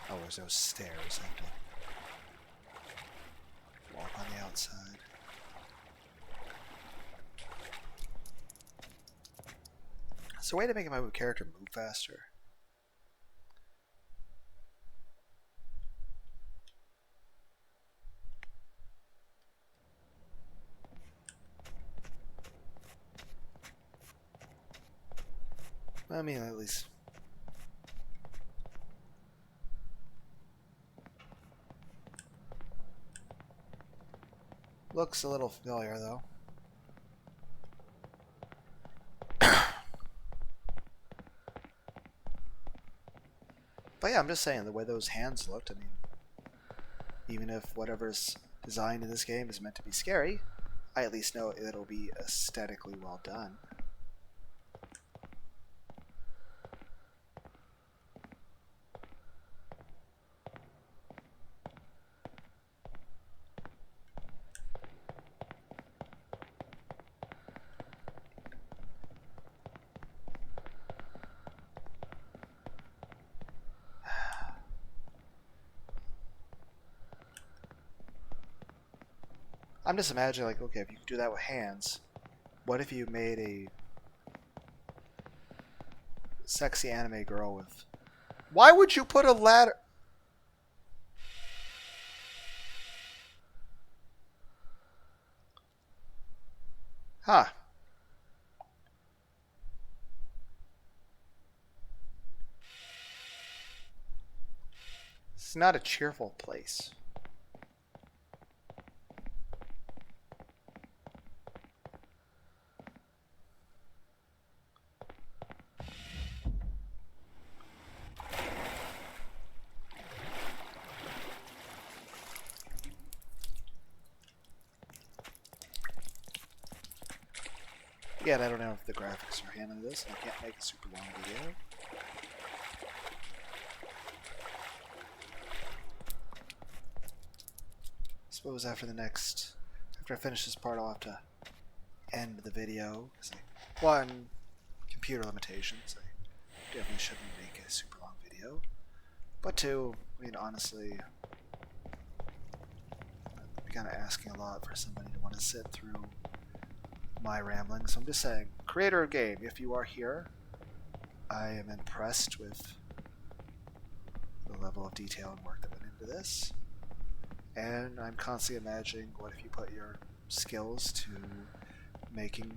Oh, there's those stairs. I have to walk on the outside. Is there a way to make my character move faster? I mean, at least... Looks a little familiar, though. But yeah, I'm just saying, the way those hands looked, I mean, even if whatever's designed in this game is meant to be scary, I at least know it'll be aesthetically well done. I'm just imagining, like, okay, if you could do that with hands, what if you made a sexy anime girl with... Why would you put a ladder... Huh. It's not a cheerful place. Again, I don't know if the graphics are handling this, and I can't make a super long video. I suppose after I finish this part, I'll have to end the video, because one, computer limitations. I definitely shouldn't make a super long video. But two, I mean, honestly, I'm kind of asking a lot for somebody to want to sit through my rambling. So I'm just saying, creator of game, if you are here, I am impressed with the level of detail and work that went into this. And I'm constantly imagining, what if you put your skills to making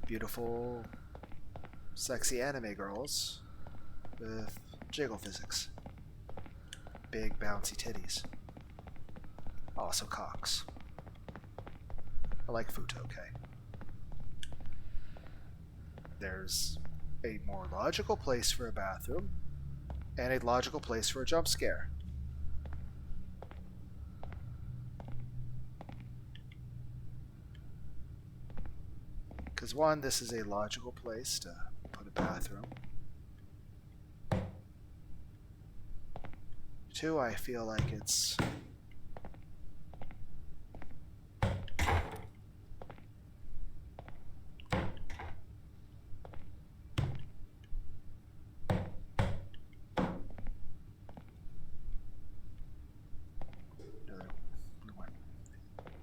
beautiful, sexy anime girls with jiggle physics. Big, bouncy titties. Also cocks. I like 𝖑𝖚𝖏. There's a more logical place for a bathroom, and a logical place for a jump scare. Because one, this is a logical place to put a bathroom. Two, I feel like it's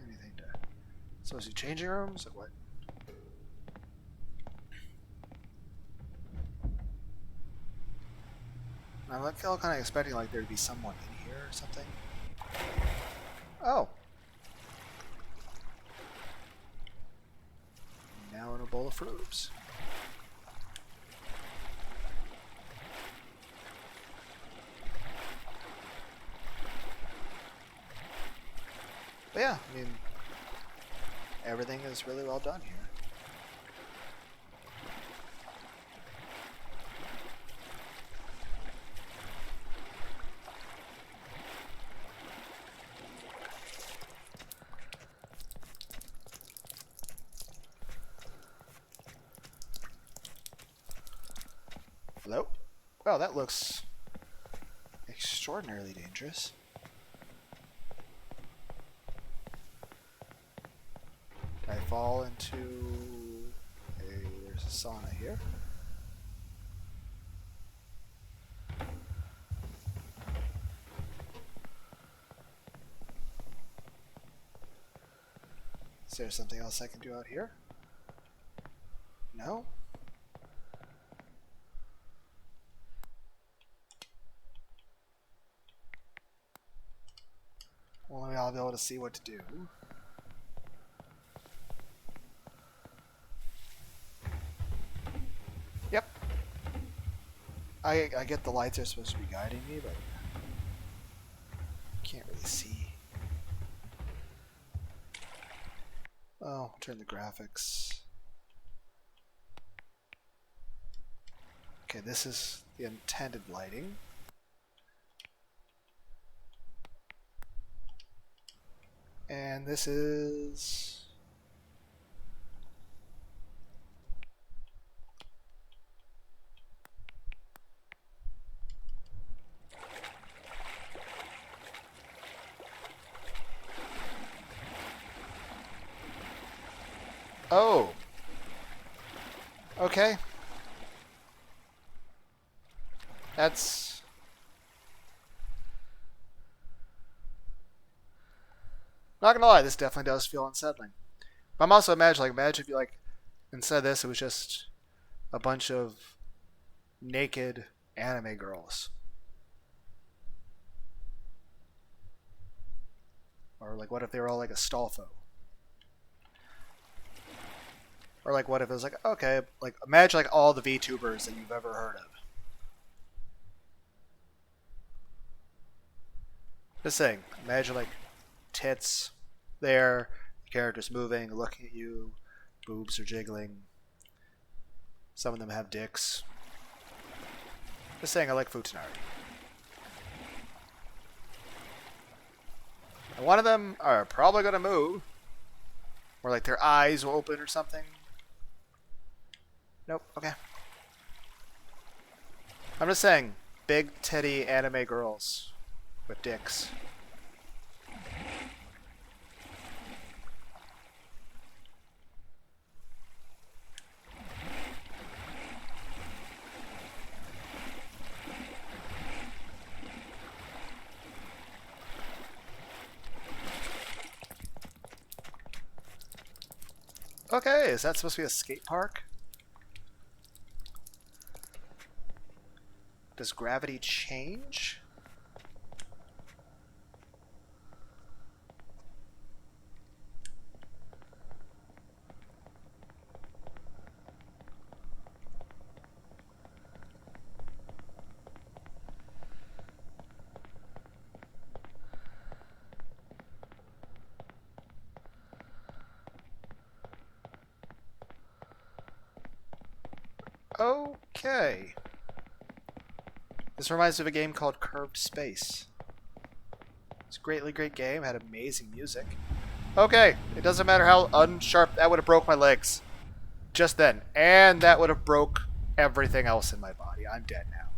anything to. So is he changing rooms or what? I'm like all kind of expecting like there to be someone in here or something. Oh. Now in a bowl of Fruit Loops. But yeah, I mean, everything is really well done here. Hello? Wow, that looks extraordinarily dangerous. I fall into there's a sauna here. Is there something else I can do out here? No? Well, maybe I'll be able to see what to do. Yep. I get the lights are supposed to be guiding me, but can't really see. Oh, turn the graphics. Okay, this is the intended lighting. And this is... Oh! Okay. That's... Not gonna lie, this definitely does feel unsettling. But I'm also imagine if you like, instead of this, it was just a bunch of naked anime girls. Or like, what if they were all like a Stolfo? Or like, what if it was like, okay, like imagine like all the VTubers that you've ever heard of. Just saying, imagine like tits there, the characters moving, looking at you, boobs are jiggling. Some of them have dicks. Just saying, I like 𝖑𝖚𝖏. And one of them are probably gonna move, or like their eyes will open or something. Nope. Okay. I'm just saying, big titty anime girls with dicks. Okay, is that supposed to be a skate park? Does gravity change? Okay. This reminds me of a game called Curved Space. It's a great game, had amazing music. Okay, it doesn't matter how unsharp, that would have broke my legs. Just then. And that would have broke everything else in my body. I'm dead now.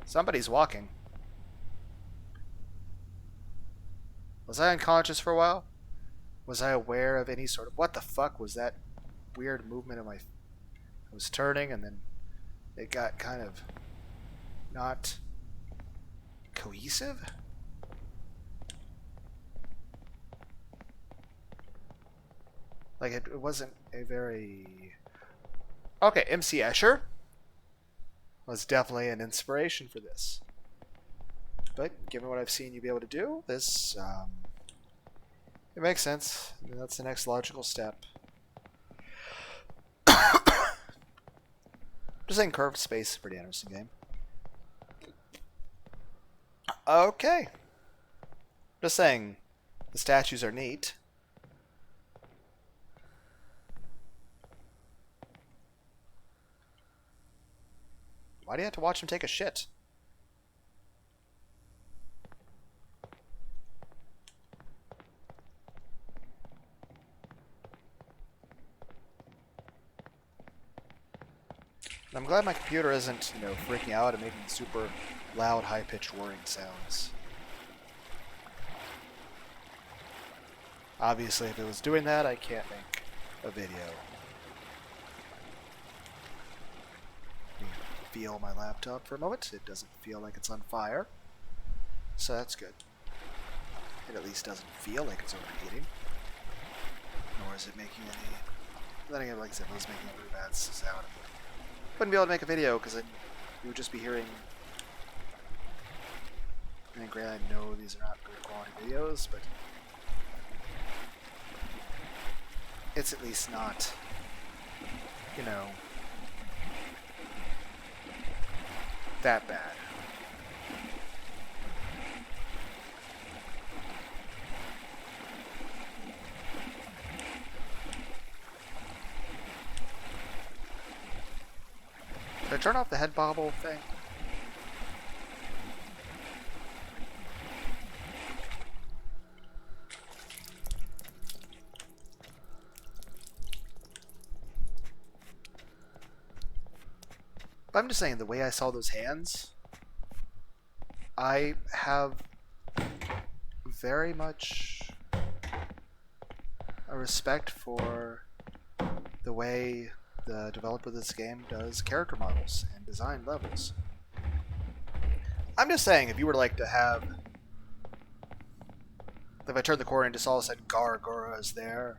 Somebody's walking. Was I unconscious for a while? Was I aware of any sort of... What the fuck was that weird movement of my... I was turning and then it got kind of not cohesive? Like it wasn't a very... Okay, MC Escher was definitely an inspiration for this. But given what I've seen you be able to do, this... it makes sense. I mean, that's the next logical step. Just saying, Curved Space, pretty interesting game. Okay. Just saying, the statues are neat. Why do you have to watch him take a shit? I'm glad my computer isn't, freaking out and making super loud, high-pitched whirring sounds. Obviously, if it was doing that, I can't make a video. Let me feel my laptop for a moment. It doesn't feel like it's on fire. So that's good. It at least doesn't feel like it's overheating. Nor is it making any... Then again, like I said, it was making a really bad sound. Wouldn't be able to make a video because you would just be hearing... I mean, granted, I know these are not good quality videos, but... It's at least not, that bad. Did I turn off the head bobble thing? But I'm just saying, the way I saw those hands, I have very much a respect for the way the developer of this game does character models and design levels. I'm just saying, if you were like to have... If I turned the corner and just all of a sudden Gargora is there,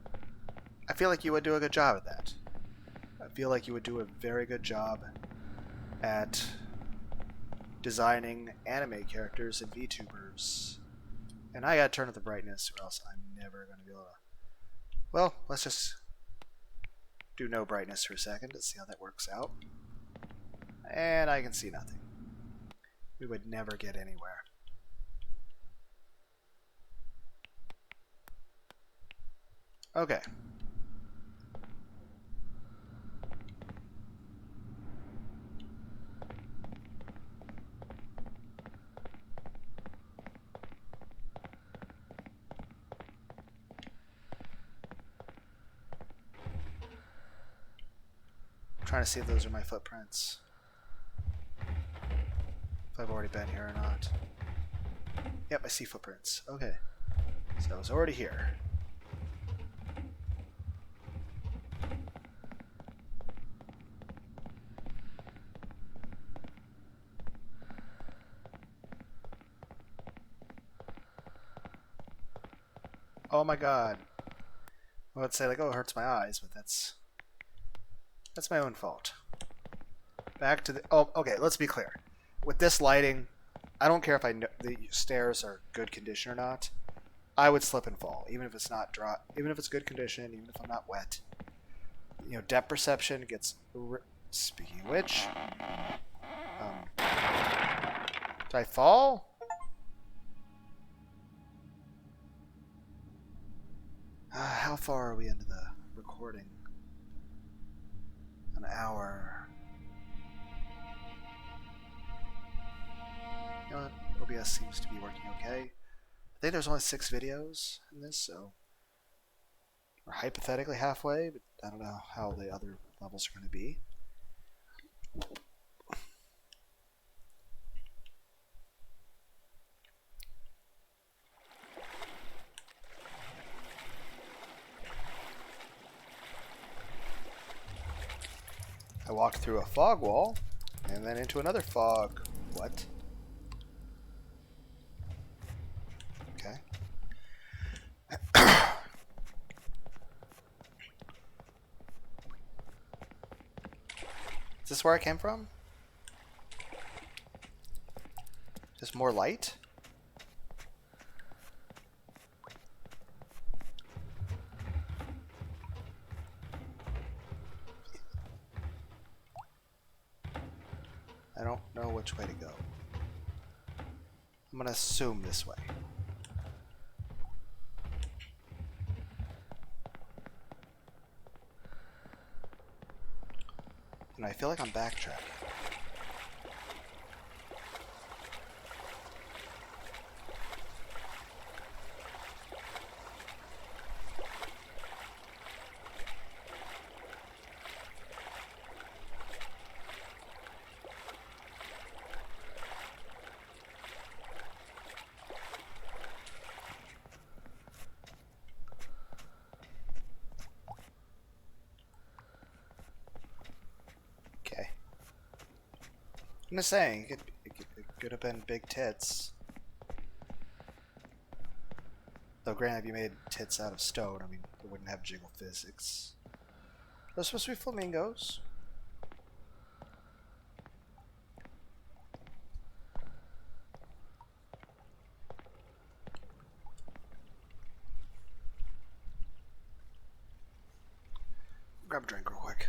I feel like you would do a good job at that. I feel like you would do a very good job at designing anime characters and VTubers. And I gotta turn up the brightness or else I'm never gonna be able to... Well, let's just do no brightness for a second. Let's see how that works out. And I can see nothing. We would never get anywhere. Okay. I'm trying to see if those are my footprints. If I've already been here or not. Yep, I see footprints. Okay. So I was already here. Oh my god. I would say like, oh, it hurts my eyes, but that's my own fault. Back to the... Oh, okay, let's be clear. With this lighting, I don't care if I know the stairs are good condition or not. I would slip and fall, even if it's not dry, even if it's good condition, even if I'm not wet. You know, depth perception gets... Speaking of which... did I fall? How far are we into the recording? An hour. You know, OBS seems to be working okay. I think there's only 6 videos in this, so we're hypothetically halfway, but I don't know how the other levels are going to be. I walked through a fog wall, and then into another fog. What? Okay. Is this where I came from? Just more light? I don't know which way to go. I'm gonna assume this way. And I feel like I'm backtracking. I'm just saying, it could have been big tits. Though, granted, if you made tits out of stone, I mean, it wouldn't have jiggle physics. Those supposed to be flamingos. Grab a drink real quick.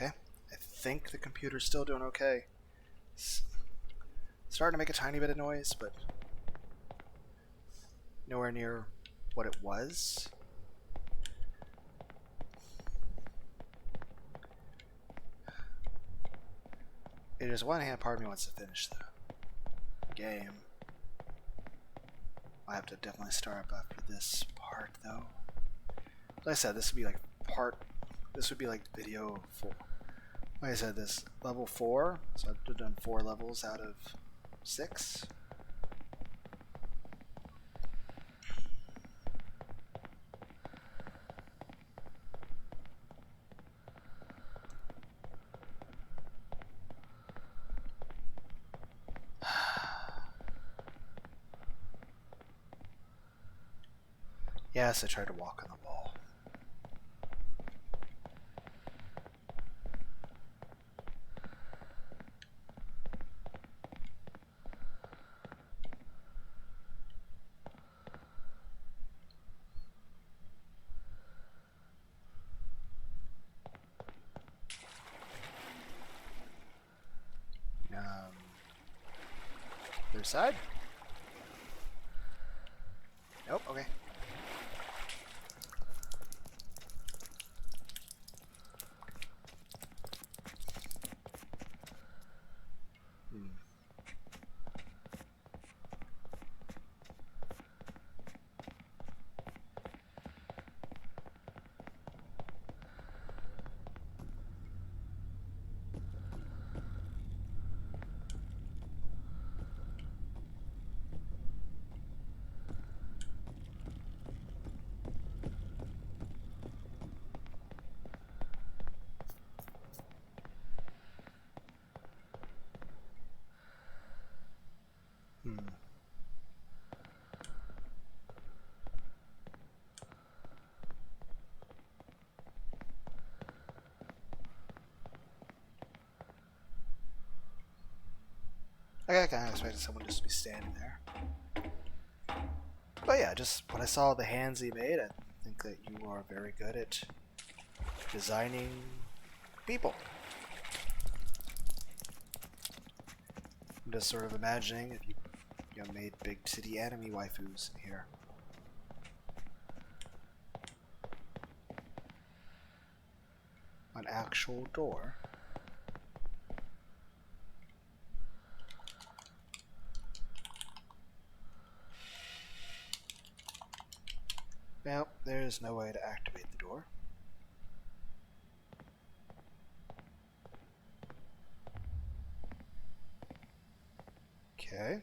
Okay, I think the computer's still doing okay. It's starting to make a tiny bit of noise, but nowhere near what it was. It is one hand part of me wants to finish the game. I have to definitely start up after this part, though. Like I said, this would be like this would be like video 4. Like I said, this level 4, so I've done 4 levels out of 6. Yes, I tried to walk on the wall. Other side? I kind of expected someone just to be standing there. But yeah, just when I saw the hands he made, I think that you are very good at designing people. I'm just sort of imagining if you made big city anime waifus in here. An actual door. Well, there's no way to activate the door. Okay.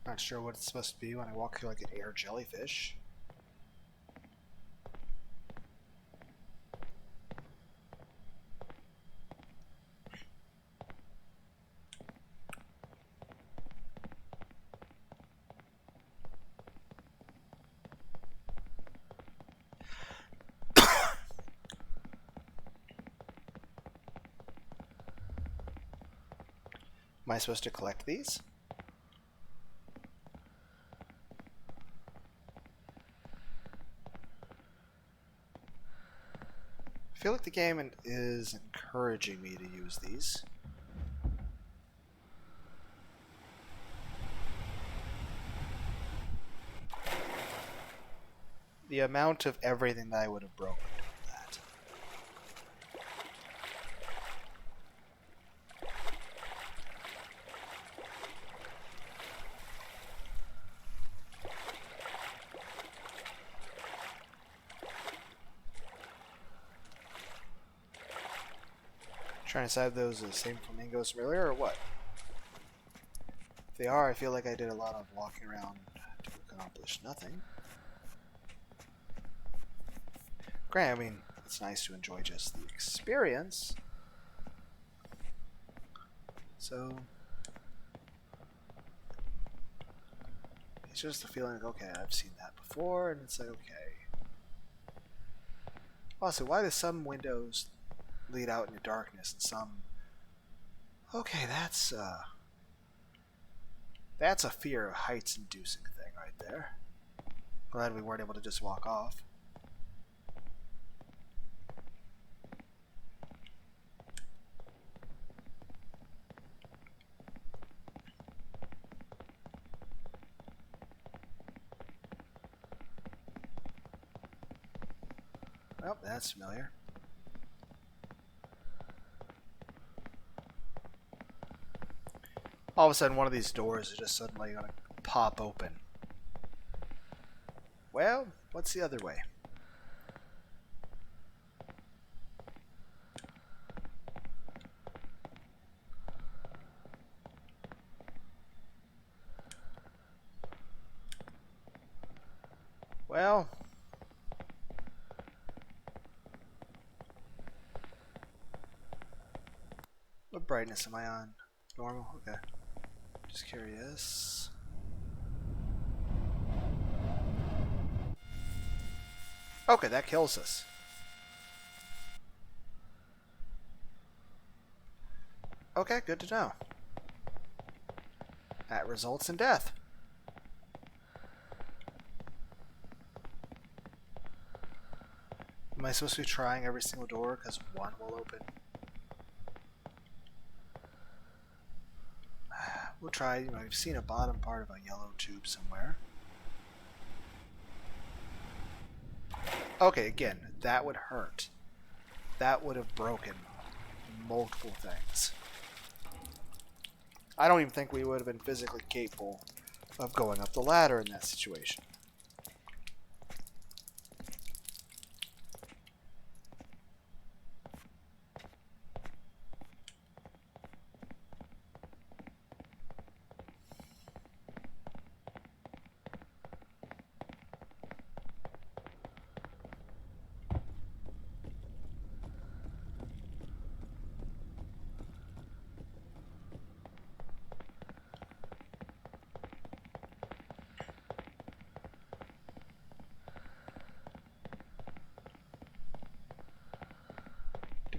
Not sure what it's supposed to be when I walk through like an air jellyfish. Am I supposed to collect these? I feel like the game is encouraging me to use these. The amount of everything that I would have broken doing that. Trying to decide those are the same flamingos from earlier or what? If they are, I feel like I did a lot of walking around to accomplish nothing. Granted, I mean, it's nice to enjoy just the experience. So, it's just the feeling like, okay, I've seen that before, and it's like, okay. Also, why do some windows lead out into darkness and some... Okay, that's a fear of heights inducing thing right there. Glad we weren't able to just walk off. Oh, that's familiar. All of a sudden, one of these doors is just suddenly going to pop open. Well, what's the other way? Well... What brightness am I on? Normal? Okay. Just curious. Okay, that kills us. Okay, good to know. That results in death. Am I supposed to be trying every single door because one will open? We'll try, I've seen a bottom part of a yellow tube somewhere. Okay, again, that would hurt. That would have broken multiple things. I don't even think we would have been physically capable of going up the ladder in that situation.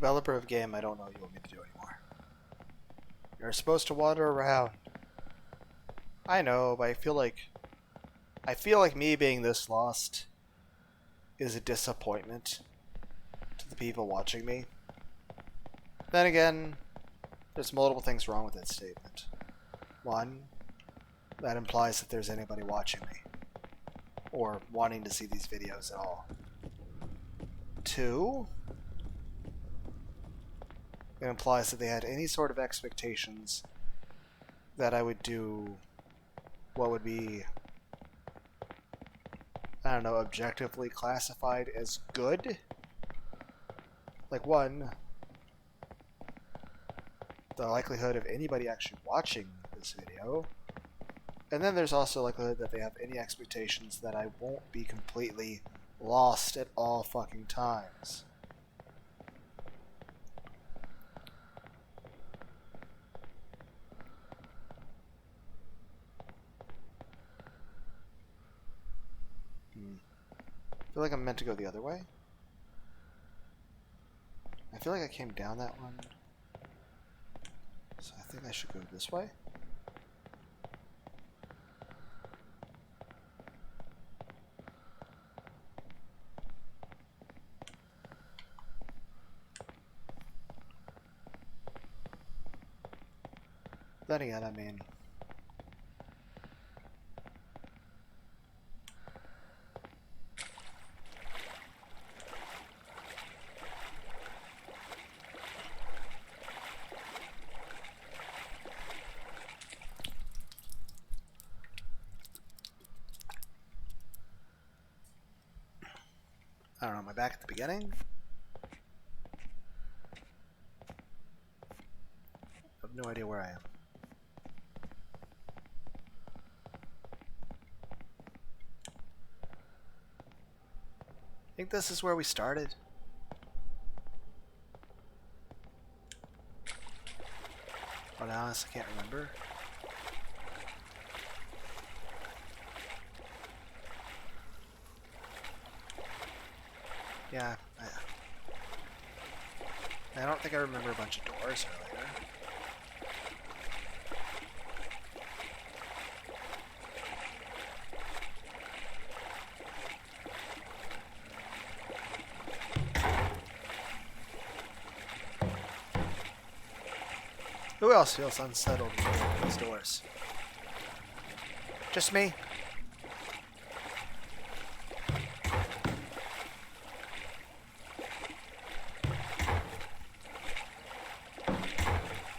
developer of game, I don't know what you want me to do anymore. You're supposed to wander around. I know, but I feel like me being this lost is a disappointment to the people watching me. Then again, there's multiple things wrong with that statement. One, that implies that there's anybody watching me or wanting to see these videos at all. Two, it implies that they had any sort of expectations that I would do what would be, I don't know, objectively classified as good. Like, one, the likelihood of anybody actually watching this video, and then there's also the likelihood that they have any expectations that I won't be completely lost at all fucking times. I feel like I'm meant to go the other way. I feel like I came down that one. So I think I should go this way. Then again, I mean, I don't know, am I back at the beginning? I have no idea where I am. I think this is where we started. But I honestly can't remember. Yeah, I don't think I remember a bunch of doors earlier. Who else feels unsettled with these doors? Just me?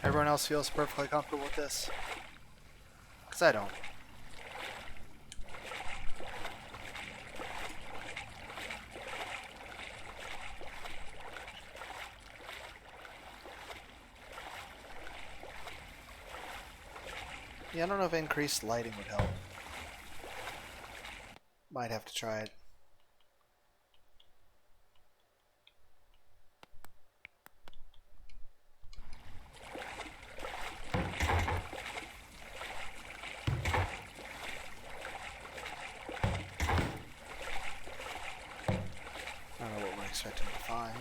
Everyone else feels perfectly comfortable with this? Because I don't. Yeah, I don't know if increased lighting would help. Might have to try it. I don't know what we're expecting to find.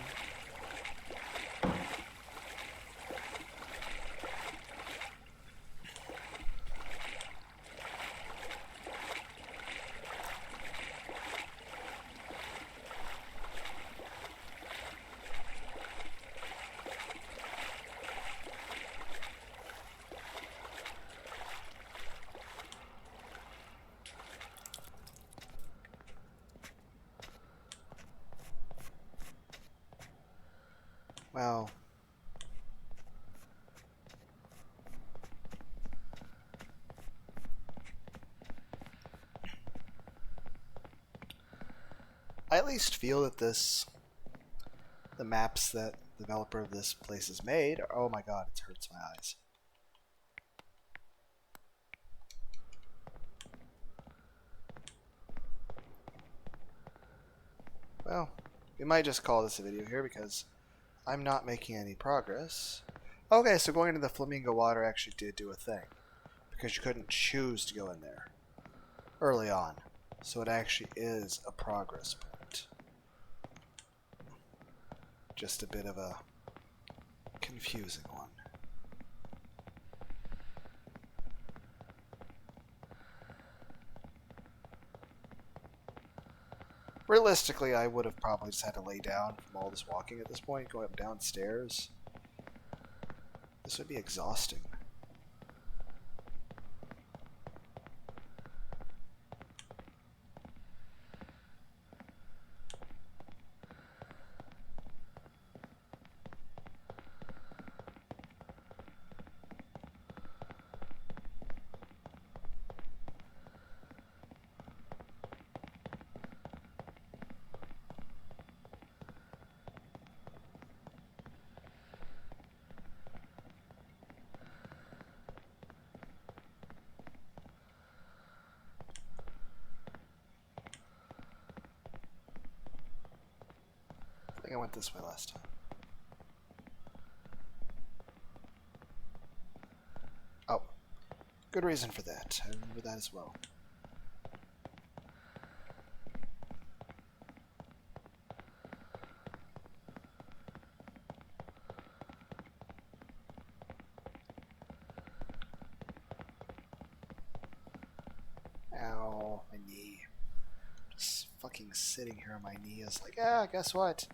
Well, I at least feel that the maps that the developer of this place has made, oh my god, it hurts my eyes. Well, we might just call this a video here because I'm not making any progress. Okay, so going into the flamingo water actually did do a thing, because you couldn't choose to go in there early on. So it actually is a progress point. Just a bit of a confusing one. Realistically, I would have probably just had to lay down from all this walking at this point, going up downstairs. This would be exhausting. I think I went this way last time. Oh, good reason for that. I remember that as well. Ow, my knee. Just fucking sitting here on my knee is like, ah, guess what?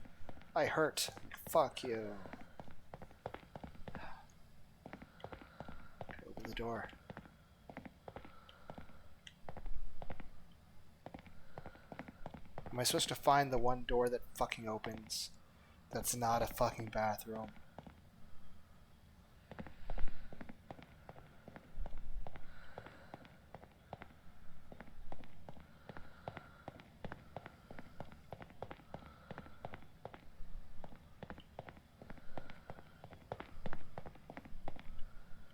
I hurt. Fuck you. Open the door. Am I supposed to find the one door that fucking opens? That's not a fucking bathroom.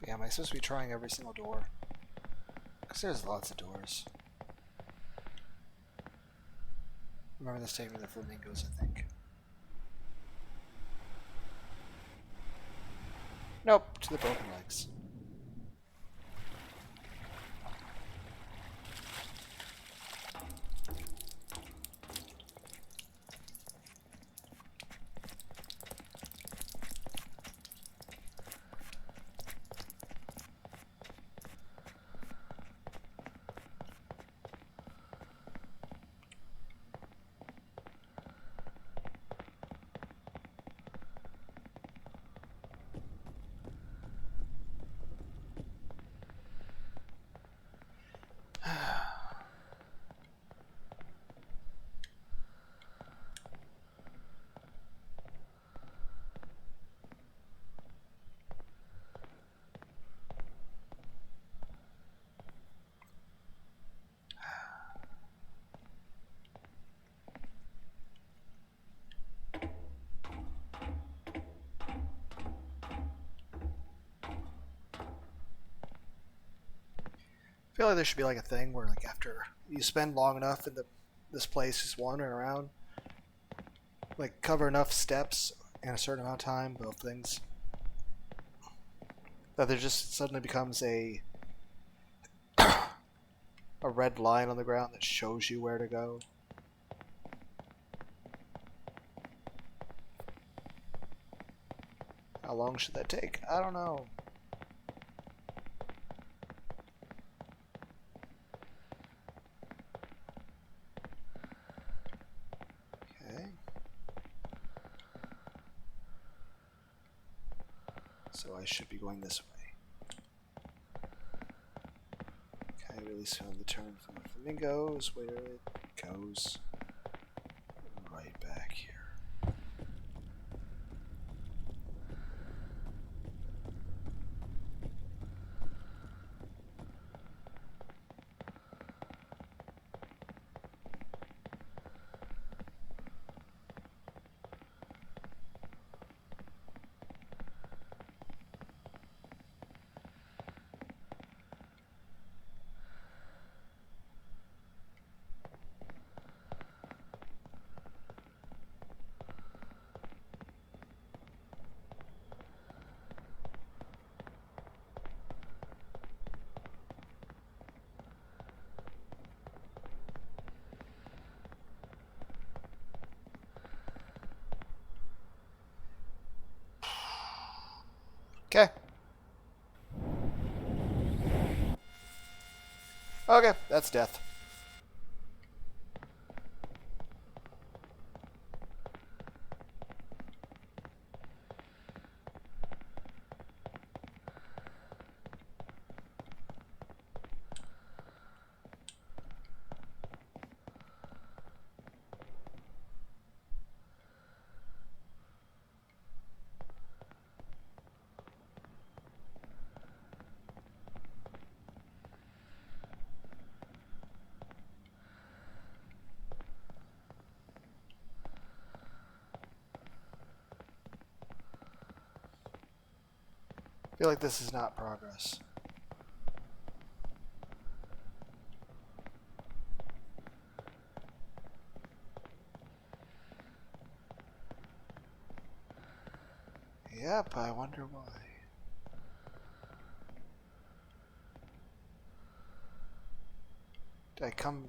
Yeah, am I supposed to be trying every single door? Because there's lots of doors. Remember this taking the flamingos, I think. Nope, to the broken legs. I feel like there should be like a thing where like after you spend long enough in this place just wandering around, like cover enough steps in a certain amount of time, both things, that there just suddenly becomes a red line on the ground that shows you where to go. How long should that take? I don't know. So I should be going this way. Okay, really soon the turn from the flamingos, where it goes right back here. Okay. Okay, that's death. I feel like this is not progress. Yep, I wonder why. Did I come...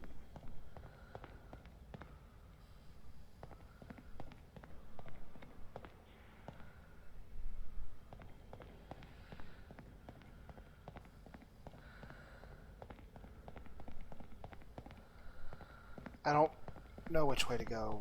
I don't know which way to go.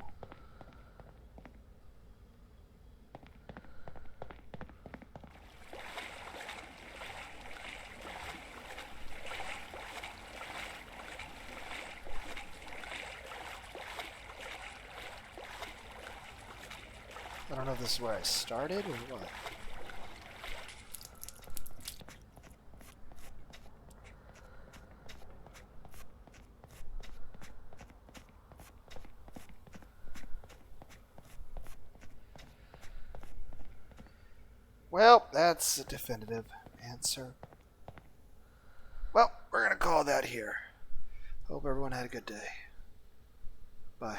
I don't know if this is where I started or what. Well, that's a definitive answer. Well, we're going to call that here. Hope everyone had a good day. Bye.